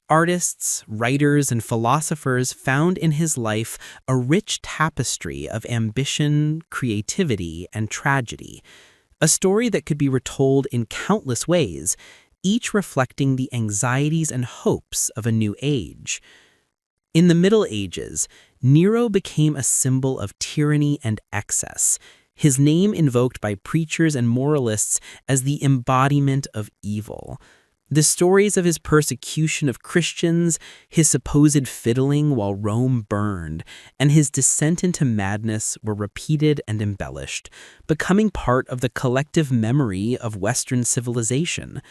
Artists, writers, and philosophers found in his life a rich tapestry of ambition, creativity, and tragedy, a story that could be retold in countless ways, each reflecting the anxieties and hopes of a new age. In the Middle Ages, Nero became a symbol of tyranny and excess, his name invoked by preachers and moralists as the embodiment of evil. The stories of his persecution of Christians, his supposed fiddling while Rome burned, and his descent into madness were repeated and embellished, becoming part of the collective memory of Western civilization.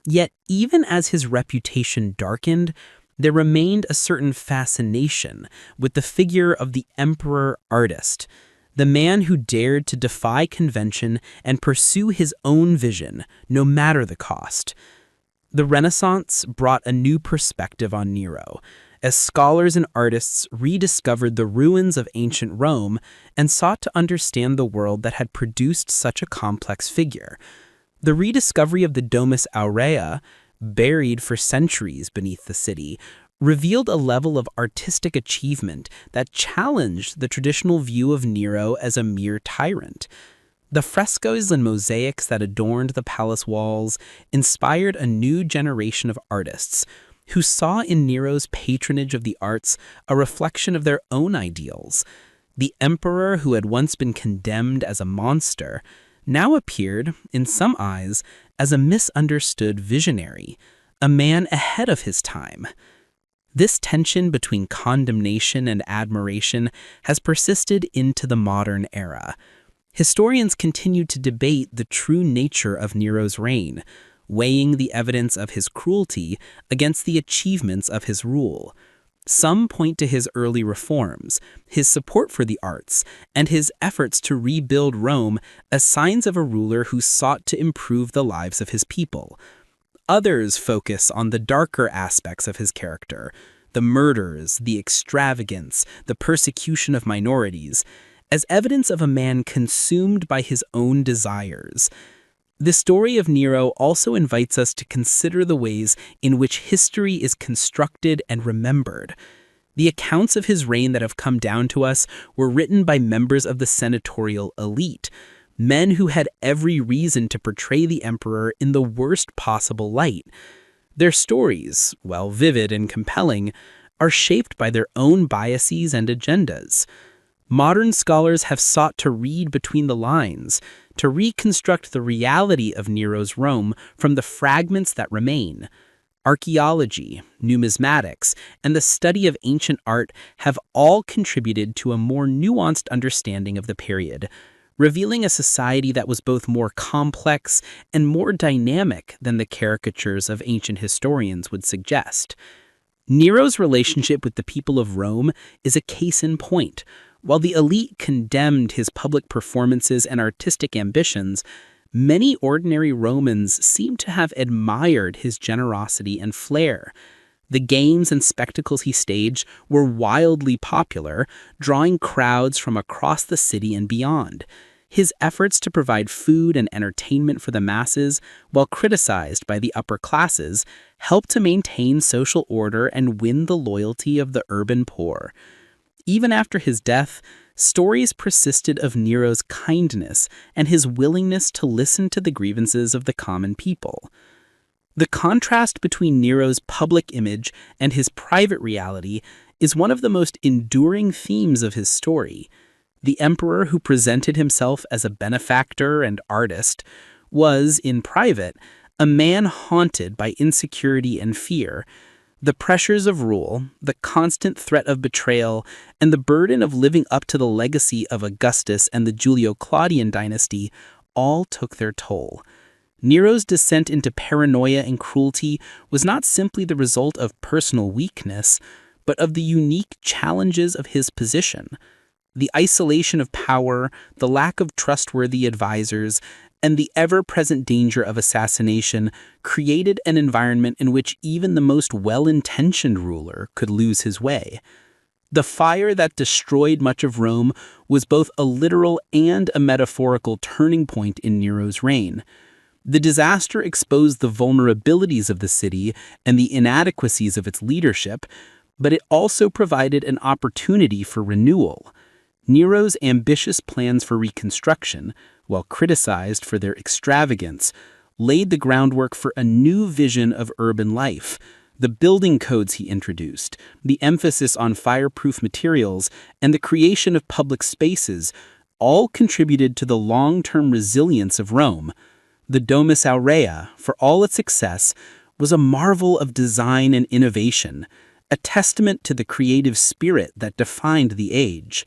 Yet, even as his reputation darkened, there remained a certain fascination with the figure of the emperor-artist, the man who dared to defy convention and pursue his own vision, no matter the cost. The Renaissance brought a new perspective on Nero, as scholars and artists rediscovered the ruins of ancient Rome and sought to understand the world that had produced such a complex figure. The rediscovery of the Domus Aurea, buried for centuries beneath the city, revealed a level of artistic achievement that challenged the traditional view of Nero as a mere tyrant. The frescoes and mosaics that adorned the palace walls inspired a new generation of artists who saw in Nero's patronage of the arts a reflection of their own ideals. The emperor, who had once been condemned as a monster, now appeared, in some eyes, as a misunderstood visionary, a man ahead of his time. This tension between condemnation and admiration has persisted into the modern era. Historians continue to debate the true nature of Nero's reign, weighing the evidence of his cruelty against the achievements of his rule. Some point to his early reforms, his support for the arts, and his efforts to rebuild Rome as signs of a ruler who sought to improve the lives of his people. Others focus on the darker aspects of his character, the murders, the extravagance, the persecution of minorities, as evidence of a man consumed by his own desires. The story of Nero also invites us to consider the ways in which history is constructed and remembered. The accounts of his reign that have come down to us were written by members of the senatorial elite, men who had every reason to portray the emperor in the worst possible light. Their stories, while vivid and compelling, are shaped by their own biases and agendas. Modern scholars have sought to read between the lines, to reconstruct the reality of Nero's Rome from the fragments that remain. Archaeology, numismatics, and the study of ancient art have all contributed to a more nuanced understanding of the period, revealing a society that was both more complex and more dynamic than the caricatures of ancient historians would suggest. Nero's relationship with the people of Rome is a case in point. While the elite condemned his public performances and artistic ambitions, many ordinary Romans seem to have admired his generosity and flair. The games and spectacles he staged were wildly popular, drawing crowds from across the city and beyond. His efforts to provide food and entertainment for the masses, while criticized by the upper classes, helped to maintain social order and win the loyalty of the urban poor. Even after his death, stories persisted of Nero's kindness and his willingness to listen to the grievances of the common people. The contrast between Nero's public image and his private reality is one of the most enduring themes of his story. The emperor who presented himself as a benefactor and artist was, in private, a man haunted by insecurity and fear. The pressures of rule, the constant threat of betrayal, and the burden of living up to the legacy of Augustus and the Julio-Claudian dynasty all took their toll. Nero's descent into paranoia and cruelty was not simply the result of personal weakness, but of the unique challenges of his position. The isolation of power, the lack of trustworthy advisors, and the ever-present danger of assassination created an environment in which even the most well-intentioned ruler could lose his way. The fire that destroyed much of Rome was both a literal and a metaphorical turning point in Nero's reign. The disaster exposed the vulnerabilities of the city and the inadequacies of its leadership, but it also provided an opportunity for renewal. Nero's ambitious plans for reconstruction, while criticized for their extravagance, laid the groundwork for a new vision of urban life. The building codes he introduced, the emphasis on fireproof materials, and the creation of public spaces all contributed to the long-term resilience of Rome. The Domus Aurea, for all its success, was a marvel of design and innovation, a testament to the creative spirit that defined the age.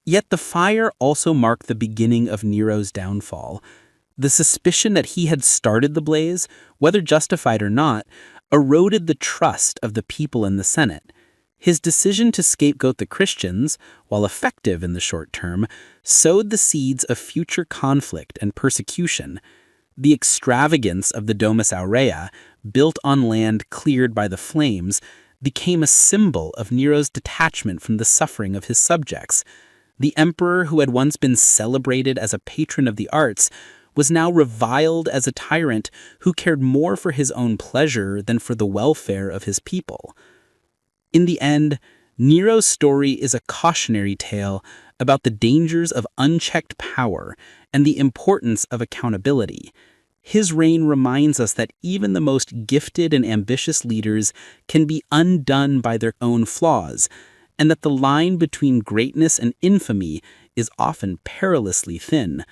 Yet the fire also marked the beginning of Nero's downfall. The suspicion that he had started the blaze, whether justified or not, eroded the trust of the people in the Senate. His decision to scapegoat the Christians, while effective in the short term, sowed the seeds of future conflict and persecution. The extravagance of the Domus Aurea, built on land cleared by the flames, became a symbol of Nero's detachment from the suffering of his subjects. The emperor, who had once been celebrated as a patron of the arts, was now reviled as a tyrant who cared more for his own pleasure than for the welfare of his people. In the end, Nero's story is a cautionary tale about the dangers of unchecked power and the importance of accountability. His reign reminds us that even the most gifted and ambitious leaders can be undone by their own flaws, and that the line between greatness and infamy is often perilously thin.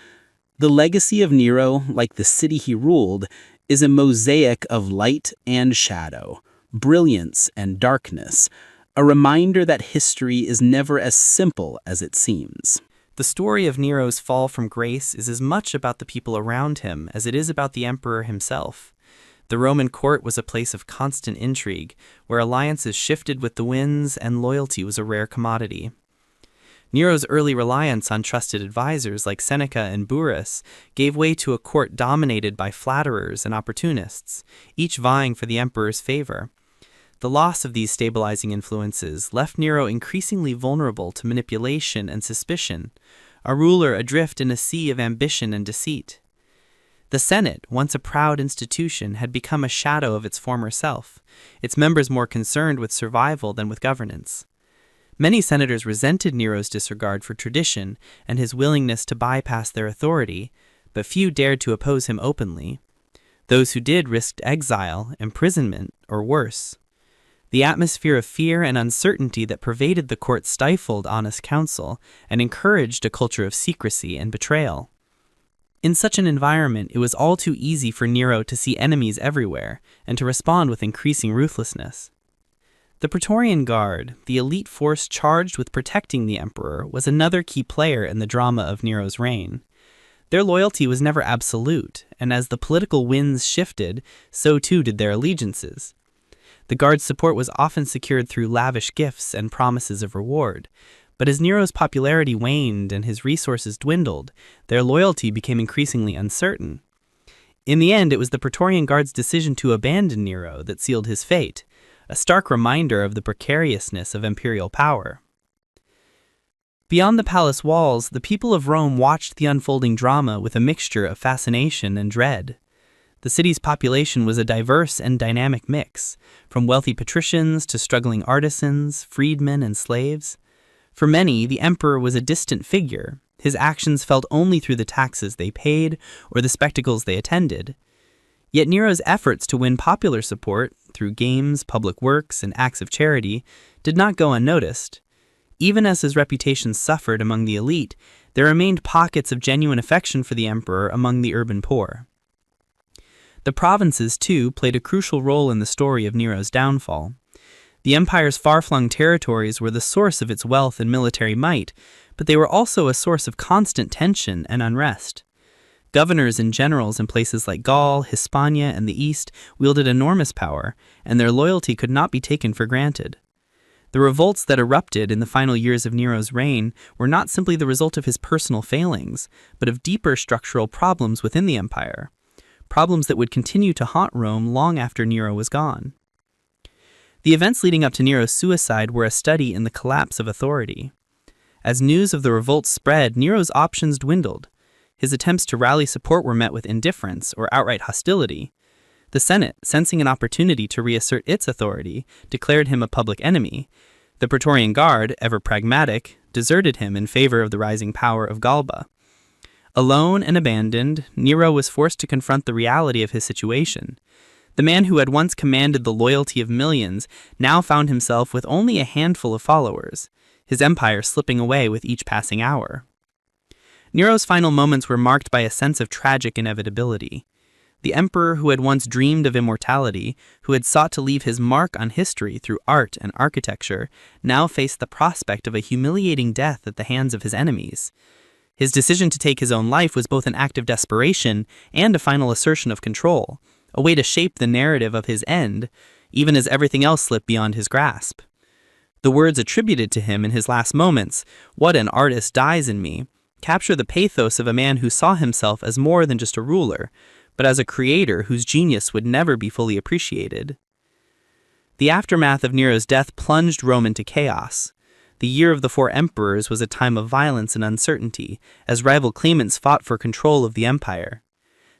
The legacy of Nero, like the city he ruled, is a mosaic of light and shadow, brilliance and darkness, a reminder that history is never as simple as it seems. The story of Nero's fall from grace is as much about the people around him as it is about the emperor himself. The Roman court was a place of constant intrigue, where alliances shifted with the winds and loyalty was a rare commodity. Nero's early reliance on trusted advisors like Seneca and Burrus gave way to a court dominated by flatterers and opportunists, each vying for the emperor's favor. The loss of these stabilizing influences left Nero increasingly vulnerable to manipulation and suspicion, a ruler adrift in a sea of ambition and deceit. The Senate, once a proud institution, had become a shadow of its former self, its members more concerned with survival than with governance. Many senators resented Nero's disregard for tradition and his willingness to bypass their authority, but few dared to oppose him openly. Those who did risked exile, imprisonment, or worse. The atmosphere of fear and uncertainty that pervaded the court stifled honest counsel and encouraged a culture of secrecy and betrayal. In such an environment, it was all too easy for Nero to see enemies everywhere and to respond with increasing ruthlessness. The Praetorian Guard, the elite force charged with protecting the emperor, was another key player in the drama of Nero's reign. Their loyalty was never absolute, and as the political winds shifted, so too did their allegiances. The Guard's support was often secured through lavish gifts and promises of reward, but as Nero's popularity waned and his resources dwindled, their loyalty became increasingly uncertain. In the end, it was the Praetorian Guard's decision to abandon Nero that sealed his fate, a stark reminder of the precariousness of imperial power. Beyond the palace walls, the people of Rome watched the unfolding drama with a mixture of fascination and dread. The city's population was a diverse and dynamic mix, from wealthy patricians to struggling artisans, freedmen, and slaves. For many, the emperor was a distant figure. His actions felt only through the taxes they paid or the spectacles they attended. Yet Nero's efforts to win popular support, through games, public works, and acts of charity, did not go unnoticed. Even as his reputation suffered among the elite, there remained pockets of genuine affection for the emperor among the urban poor. The provinces, too, played a crucial role in the story of Nero's downfall. The empire's far-flung territories were the source of its wealth and military might, but they were also a source of constant tension and unrest. Governors and generals in places like Gaul, Hispania, and the East wielded enormous power, and their loyalty could not be taken for granted. The revolts that erupted in the final years of Nero's reign were not simply the result of his personal failings, but of deeper structural problems within the empire, problems that would continue to haunt Rome long after Nero was gone. The events leading up to Nero's suicide were a study in the collapse of authority. As news of the revolt spread, Nero's options dwindled. His attempts to rally support were met with indifference or outright hostility. The Senate, sensing an opportunity to reassert its authority, declared him a public enemy. The Praetorian Guard, ever pragmatic, deserted him in favor of the rising power of Galba. Alone and abandoned, Nero was forced to confront the reality of his situation. The man who had once commanded the loyalty of millions now found himself with only a handful of followers, his empire slipping away with each passing hour. Nero's final moments were marked by a sense of tragic inevitability. The emperor who had once dreamed of immortality, who had sought to leave his mark on history through art and architecture, now faced the prospect of a humiliating death at the hands of his enemies. His decision to take his own life was both an act of desperation and a final assertion of control, a way to shape the narrative of his end, even as everything else slipped beyond his grasp. The words attributed to him in his last moments, "What an artist dies in me," capture the pathos of a man who saw himself as more than just a ruler, but as a creator whose genius would never be fully appreciated. The aftermath of Nero's death plunged Rome into chaos. The year of the four emperors was a time of violence and uncertainty, as rival claimants fought for control of the empire.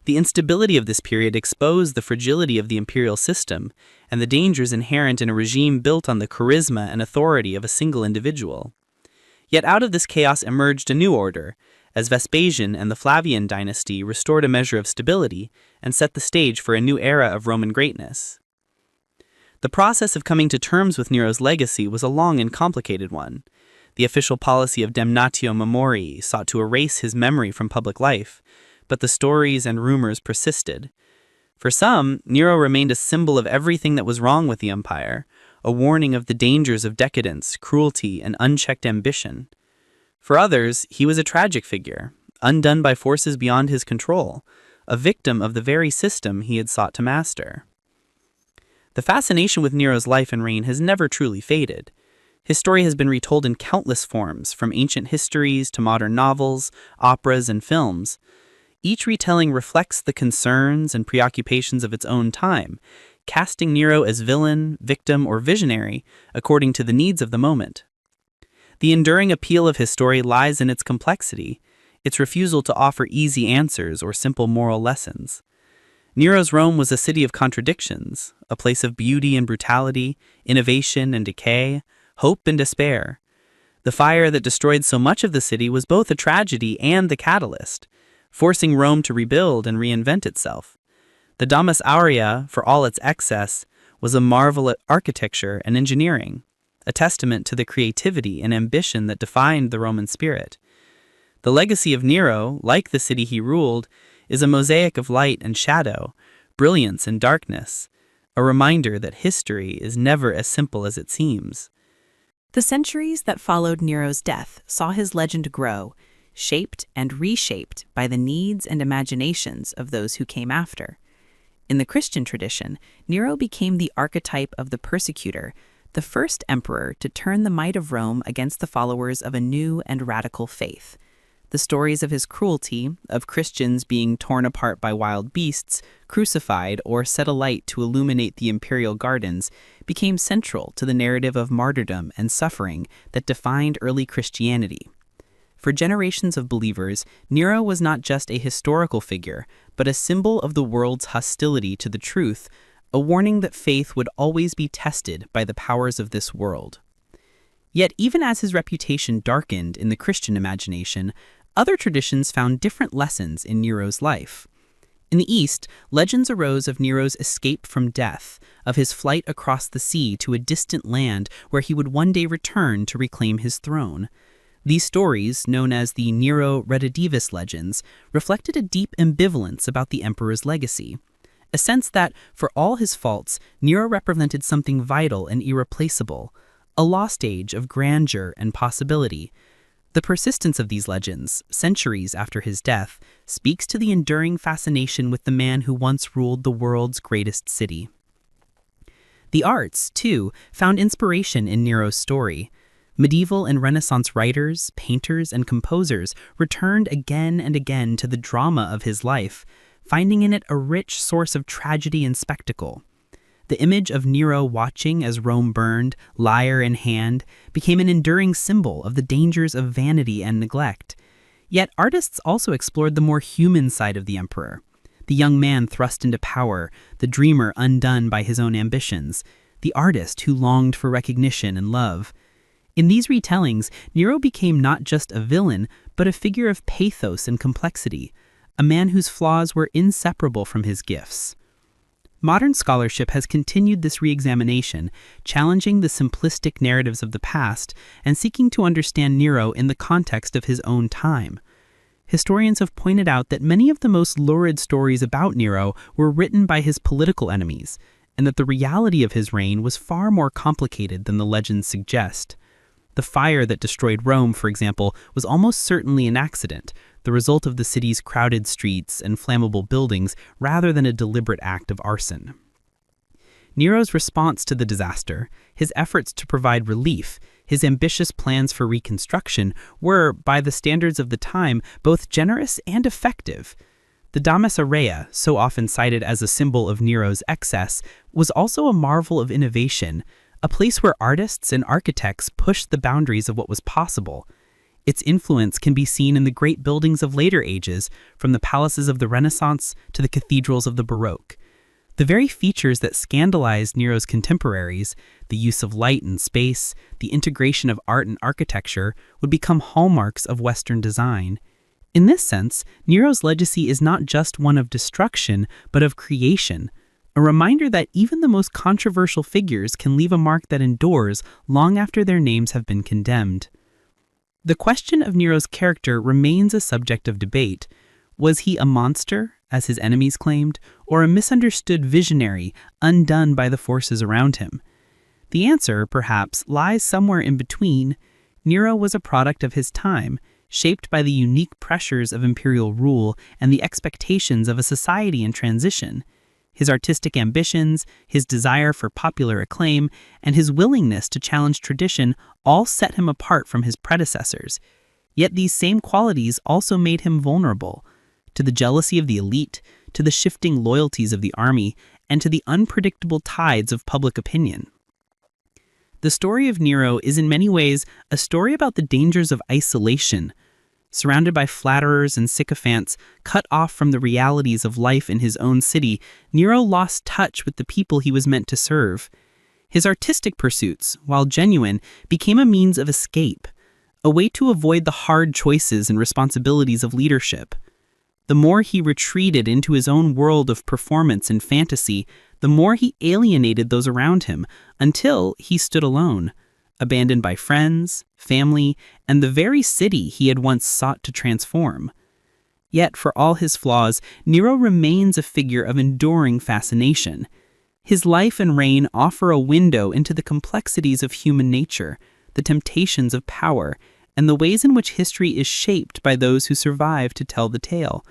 The instability of this period exposed the fragility of the imperial system and the dangers inherent in a regime built on the charisma and authority of a single individual. Yet out of this chaos emerged a new order, as Vespasian and the Flavian dynasty restored a measure of stability and set the stage for a new era of Roman greatness. The process of coming to terms with Nero's legacy was a long and complicated one. The official policy of damnatio memoriae sought to erase his memory from public life, but the stories and rumors persisted. For some, Nero remained a symbol of everything that was wrong with the empire, a warning of the dangers of decadence, cruelty, and unchecked ambition. For others, he was a tragic figure, undone by forces beyond his control, a victim of the very system he had sought to master. The fascination with Nero's life and reign has never truly faded. His story has been retold in countless forms, from ancient histories to modern novels, operas, and films. Each retelling reflects the concerns and preoccupations of its own time, casting Nero as villain, victim, or visionary according to the needs of the moment. The enduring appeal of his story lies in its complexity, its refusal to offer easy answers or simple moral lessons. Nero's Rome was a city of contradictions, a place of beauty and brutality, innovation and decay, hope and despair. The fire that destroyed so much of the city was both a tragedy and the catalyst, forcing Rome to rebuild and reinvent itself. The Domus Aurea, for all its excess, was a marvel at architecture and engineering, a testament to the creativity and ambition that defined the Roman spirit. The legacy of Nero, like the city he ruled, is a mosaic of light and shadow, brilliance and darkness, a reminder that history is never as simple as it seems. The centuries that followed Nero's death saw his legend grow, shaped and reshaped by the needs and imaginations of those who came after. In the Christian tradition, Nero became the archetype of the persecutor, the first emperor to turn the might of Rome against the followers of a new and radical faith. The stories of his cruelty, of Christians being torn apart by wild beasts, crucified, or set alight to illuminate the imperial gardens, became central to the narrative of martyrdom and suffering that defined early Christianity. For generations of believers, Nero was not just a historical figure, but a symbol of the world's hostility to the truth, a warning that faith would always be tested by the powers of this world. Yet even as his reputation darkened in the Christian imagination, other traditions found different lessons in Nero's life. In the East, legends arose of Nero's escape from death, of his flight across the sea to a distant land where he would one day return to reclaim his throne. These stories, known as the Nero Redivivus legends, reflected a deep ambivalence about the emperor's legacy. A sense that, for all his faults, Nero represented something vital and irreplaceable, a lost age of grandeur and possibility. The persistence of these legends, centuries after his death, speaks to the enduring fascination with the man who once ruled the world's greatest city. The arts, too, found inspiration in Nero's story. Medieval and Renaissance writers, painters, and composers returned again and again to the drama of his life, finding in it a rich source of tragedy and spectacle. The image of Nero watching as Rome burned, lyre in hand, became an enduring symbol of the dangers of vanity and neglect. Yet artists also explored the more human side of the emperor. The young man thrust into power, the dreamer undone by his own ambitions, the artist who longed for recognition and love. In these retellings, Nero became not just a villain, but a figure of pathos and complexity, a man whose flaws were inseparable from his gifts. Modern scholarship has continued this re-examination, challenging the simplistic narratives of the past and seeking to understand Nero in the context of his own time. Historians have pointed out that many of the most lurid stories about Nero were written by his political enemies, and that the reality of his reign was far more complicated than the legends suggest. The fire that destroyed Rome, for example, was almost certainly an accident, the result of the city's crowded streets and flammable buildings rather than a deliberate act of arson. Nero's response to the disaster, his efforts to provide relief, his ambitious plans for reconstruction were, by the standards of the time, both generous and effective. The Domus Aurea, so often cited as a symbol of Nero's excess, was also a marvel of innovation, a place where artists and architects pushed the boundaries of what was possible. Its influence can be seen in the great buildings of later ages, from the palaces of the Renaissance to the cathedrals of the Baroque. The very features that scandalized Nero's contemporaries, the use of light and space, the integration of art and architecture, would become hallmarks of Western design. In this sense, Nero's legacy is not just one of destruction, but of creation, a reminder that even the most controversial figures can leave a mark that endures long after their names have been condemned. The question of Nero's character remains a subject of debate. Was he a monster, as his enemies claimed, or a misunderstood visionary, undone by the forces around him? The answer, perhaps, lies somewhere in between. Nero was a product of his time, shaped by the unique pressures of imperial rule and the expectations of a society in transition. His artistic ambitions, his desire for popular acclaim, and his willingness to challenge tradition all set him apart from his predecessors. Yet these same qualities also made him vulnerable to the jealousy of the elite, to the shifting loyalties of the army, and to the unpredictable tides of public opinion. The story of Nero is in many ways a story about the dangers of isolation. Surrounded by flatterers and sycophants, cut off from the realities of life in his own city, Nero lost touch with the people he was meant to serve. His artistic pursuits, while genuine, became a means of escape, a way to avoid the hard choices and responsibilities of leadership. The more he retreated into his own world of performance and fantasy, the more he alienated those around him, until he stood alone, abandoned by friends, family, and the very city he had once sought to transform. Yet, for all his flaws, Nero remains a figure of enduring fascination. His life and reign offer a window into the complexities of human nature, the temptations of power, and the ways in which history is shaped by those who survive to tell the tale.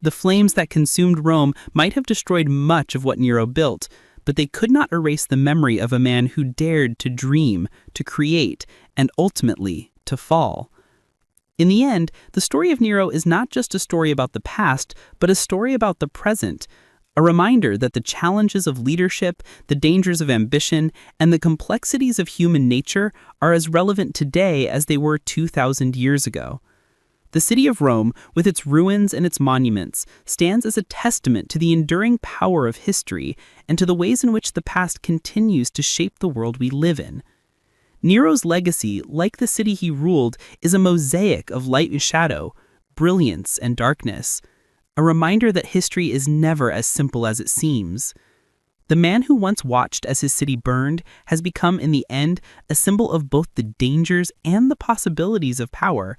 The flames that consumed Rome might have destroyed much of what Nero built, but they could not erase the memory of a man who dared to dream, to create, and ultimately to fall. In the end, the story of Nero is not just a story about the past, but a story about the present, a reminder that the challenges of leadership, the dangers of ambition, and the complexities of human nature are as relevant today as they were 2,000 years ago. The city of Rome, with its ruins and its monuments, stands as a testament to the enduring power of history and to the ways in which the past continues to shape the world we live in. Nero's legacy, like the city he ruled, is a mosaic of light and shadow, brilliance and darkness, a reminder that history is never as simple as it seems. The man who once watched as his city burned has become, in the end, a symbol of both the dangers and the possibilities of power,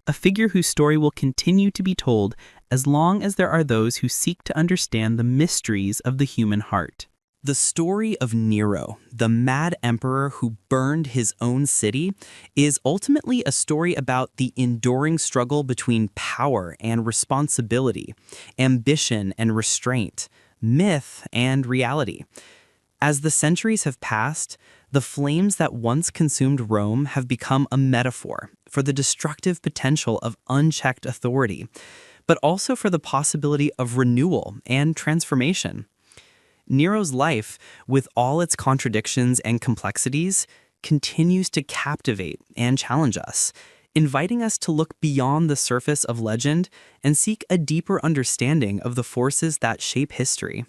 a figure whose story will continue to be told as long as there are those who seek to understand the mysteries of the human heart. The story of Nero, the mad emperor who burned his own city, is ultimately a story about the enduring struggle between power and responsibility, ambition and restraint, myth and reality. As the centuries have passed, the flames that once consumed Rome have become a metaphor for the destructive potential of unchecked authority, but also for the possibility of renewal and transformation. Nero's life, with all its contradictions and complexities, continues to captivate and challenge us, inviting us to look beyond the surface of legend and seek a deeper understanding of the forces that shape history.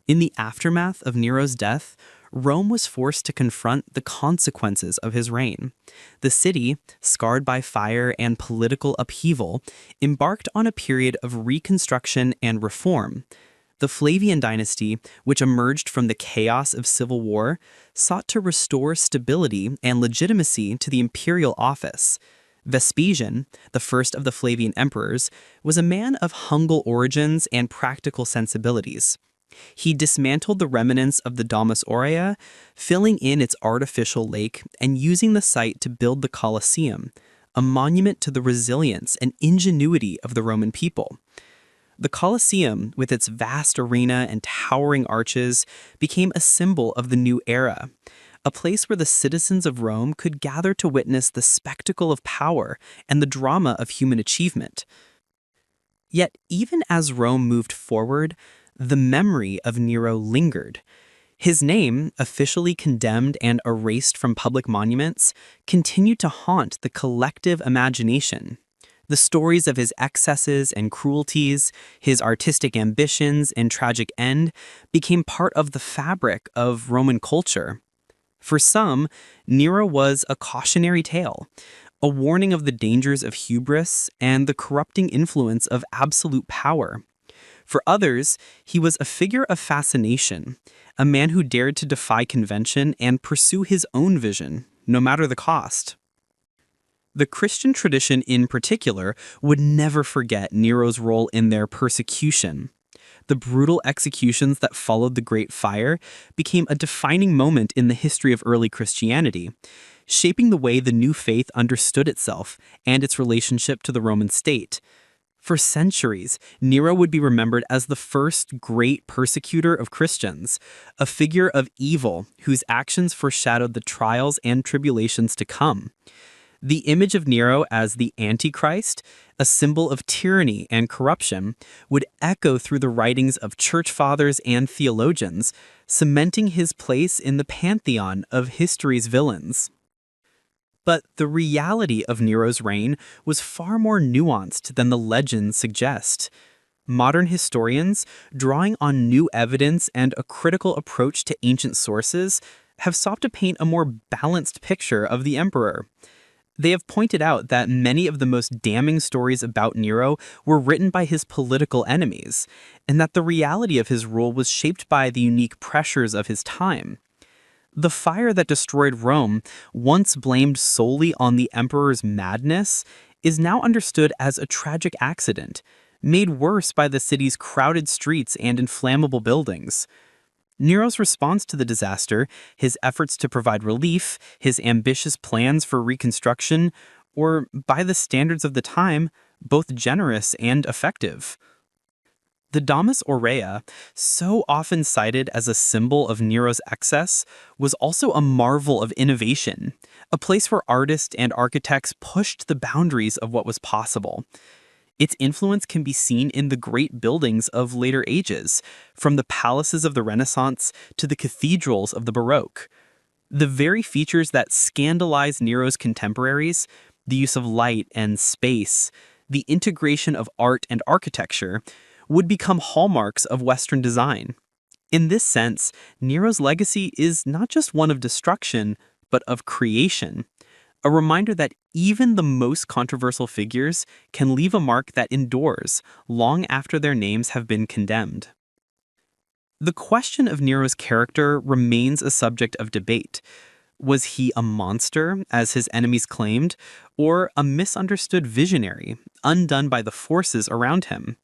In the aftermath of Nero's death, Rome was forced to confront the consequences of his reign. The city, scarred by fire and political upheaval, embarked on a period of reconstruction and reform. The Flavian dynasty, which emerged from the chaos of civil war, sought to restore stability and legitimacy to the imperial office. Vespasian, the first of the Flavian emperors, was a man of humble origins and practical sensibilities. He dismantled the remnants of the Domus Aurea, filling in its artificial lake and using the site to build the Colosseum, a monument to the resilience and ingenuity of the Roman people. The Colosseum, with its vast arena and towering arches, became a symbol of the new era, a place where the citizens of Rome could gather to witness the spectacle of power and the drama of human achievement. Yet, even as Rome moved forward, the memory of Nero lingered. His name, officially condemned and erased from public monuments, continued to haunt the collective imagination. The stories of his excesses and cruelties, his artistic ambitions and tragic end, became part of the fabric of Roman culture. For some, Nero was a cautionary tale, a warning of the dangers of hubris and the corrupting influence of absolute power. For others, he was a figure of fascination, a man who dared to defy convention and pursue his own vision, no matter the cost. The Christian tradition in particular would never forget Nero's role in their persecution. The brutal executions that followed the Great Fire became a defining moment in the history of early Christianity. shaping the way the new faith understood itself and its relationship to the Roman state. For centuries, Nero would be remembered as the first great persecutor of Christians, a figure of evil whose actions foreshadowed the trials and tribulations to come. The image of Nero as the Antichrist, a symbol of tyranny and corruption, would echo through the writings of church fathers and theologians, cementing his place in the pantheon of history's villains. But the reality of Nero's reign was far more nuanced than the legends suggest. Modern historians, drawing on new evidence and a critical approach to ancient sources, have sought to paint a more balanced picture of the emperor. They have pointed out that many of the most damning stories about Nero were written by his political enemies, and that the reality of his rule was shaped by the unique pressures of his time. The fire that destroyed Rome, once blamed solely on the emperor's madness, is now understood as a tragic accident, made worse by the city's crowded streets and inflammable buildings. Nero's response to the disaster, his efforts to provide relief, his ambitious plans for reconstruction, were, by the standards of the time, both generous and effective. The Domus Aurea, so often cited as a symbol of Nero's excess, was also a marvel of innovation, a place where artists and architects pushed the boundaries of what was possible. Its influence can be seen in the great buildings of later ages, from the palaces of the Renaissance to the cathedrals of the Baroque. The very features that scandalized Nero's contemporaries, the use of light and space, the integration of art and architecture, would become hallmarks of Western design. In this sense, Nero's legacy is not just one of destruction, but of creation. A reminder that even the most controversial figures can leave a mark that endures long after their names have been condemned. The question of Nero's character remains a subject of debate. Was he a monster, as his enemies claimed, or a misunderstood visionary, undone by the forces around him?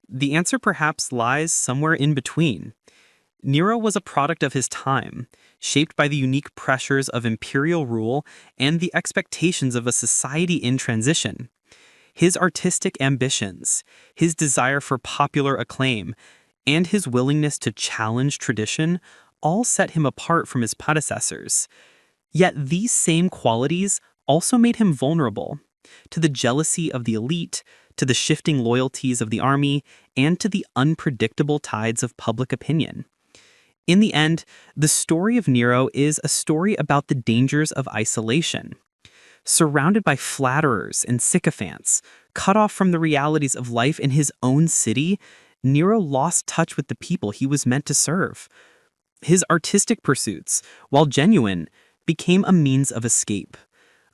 The answer perhaps lies somewhere in between. Nero was a product of his time, shaped by the unique pressures of imperial rule and the expectations of a society in transition. His artistic ambitions, his desire for popular acclaim, and his willingness to challenge tradition all set him apart from his predecessors. Yet these same qualities also made him vulnerable to the jealousy of the elite, to the shifting loyalties of the army, and to the unpredictable tides of public opinion. In the end, the story of Nero is a story about the dangers of isolation. Surrounded by flatterers and sycophants, cut off from the realities of life in his own city, Nero lost touch with the people he was meant to serve. His artistic pursuits, while genuine, became a means of escape,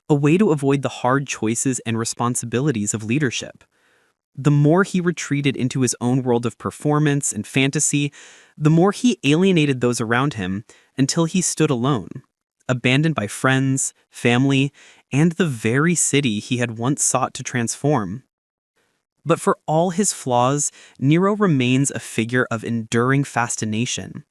a way to avoid the hard choices and responsibilities of leadership. The more he retreated into his own world of performance and fantasy, the more he alienated those around him until he stood alone, abandoned by friends, family, and the very city he had once sought to transform. But for all his flaws, Nero remains a figure of enduring fascination.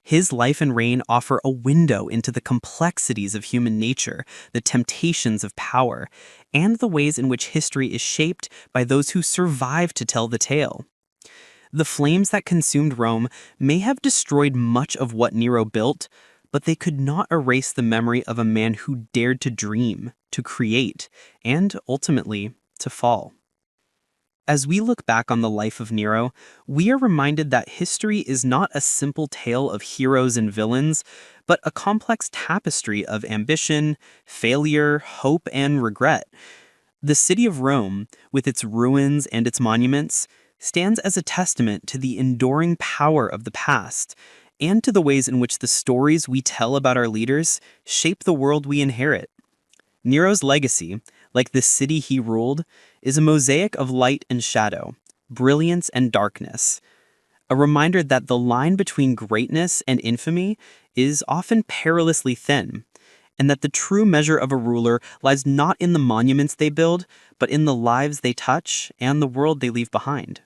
His life and reign offer a window into the complexities of human nature, the temptations of power, and the ways in which history is shaped by those who survive to tell the tale. The flames that consumed Rome may have destroyed much of what Nero built, but they could not erase the memory of a man who dared to dream, to create, and ultimately to fall. As we look back on the life of Nero, we are reminded that history is not a simple tale of heroes and villains, but a complex tapestry of ambition, failure, hope, and regret. The city of Rome, with its ruins and its monuments, stands as a testament to the enduring power of the past and to the ways in which the stories we tell about our leaders shape the world we inherit. Nero's legacy, like the city he ruled, is a mosaic of light and shadow, brilliance and darkness, a reminder that the line between greatness and infamy is often perilously thin, and that the true measure of a ruler lies not in the monuments they build, but in the lives they touch and the world they leave behind.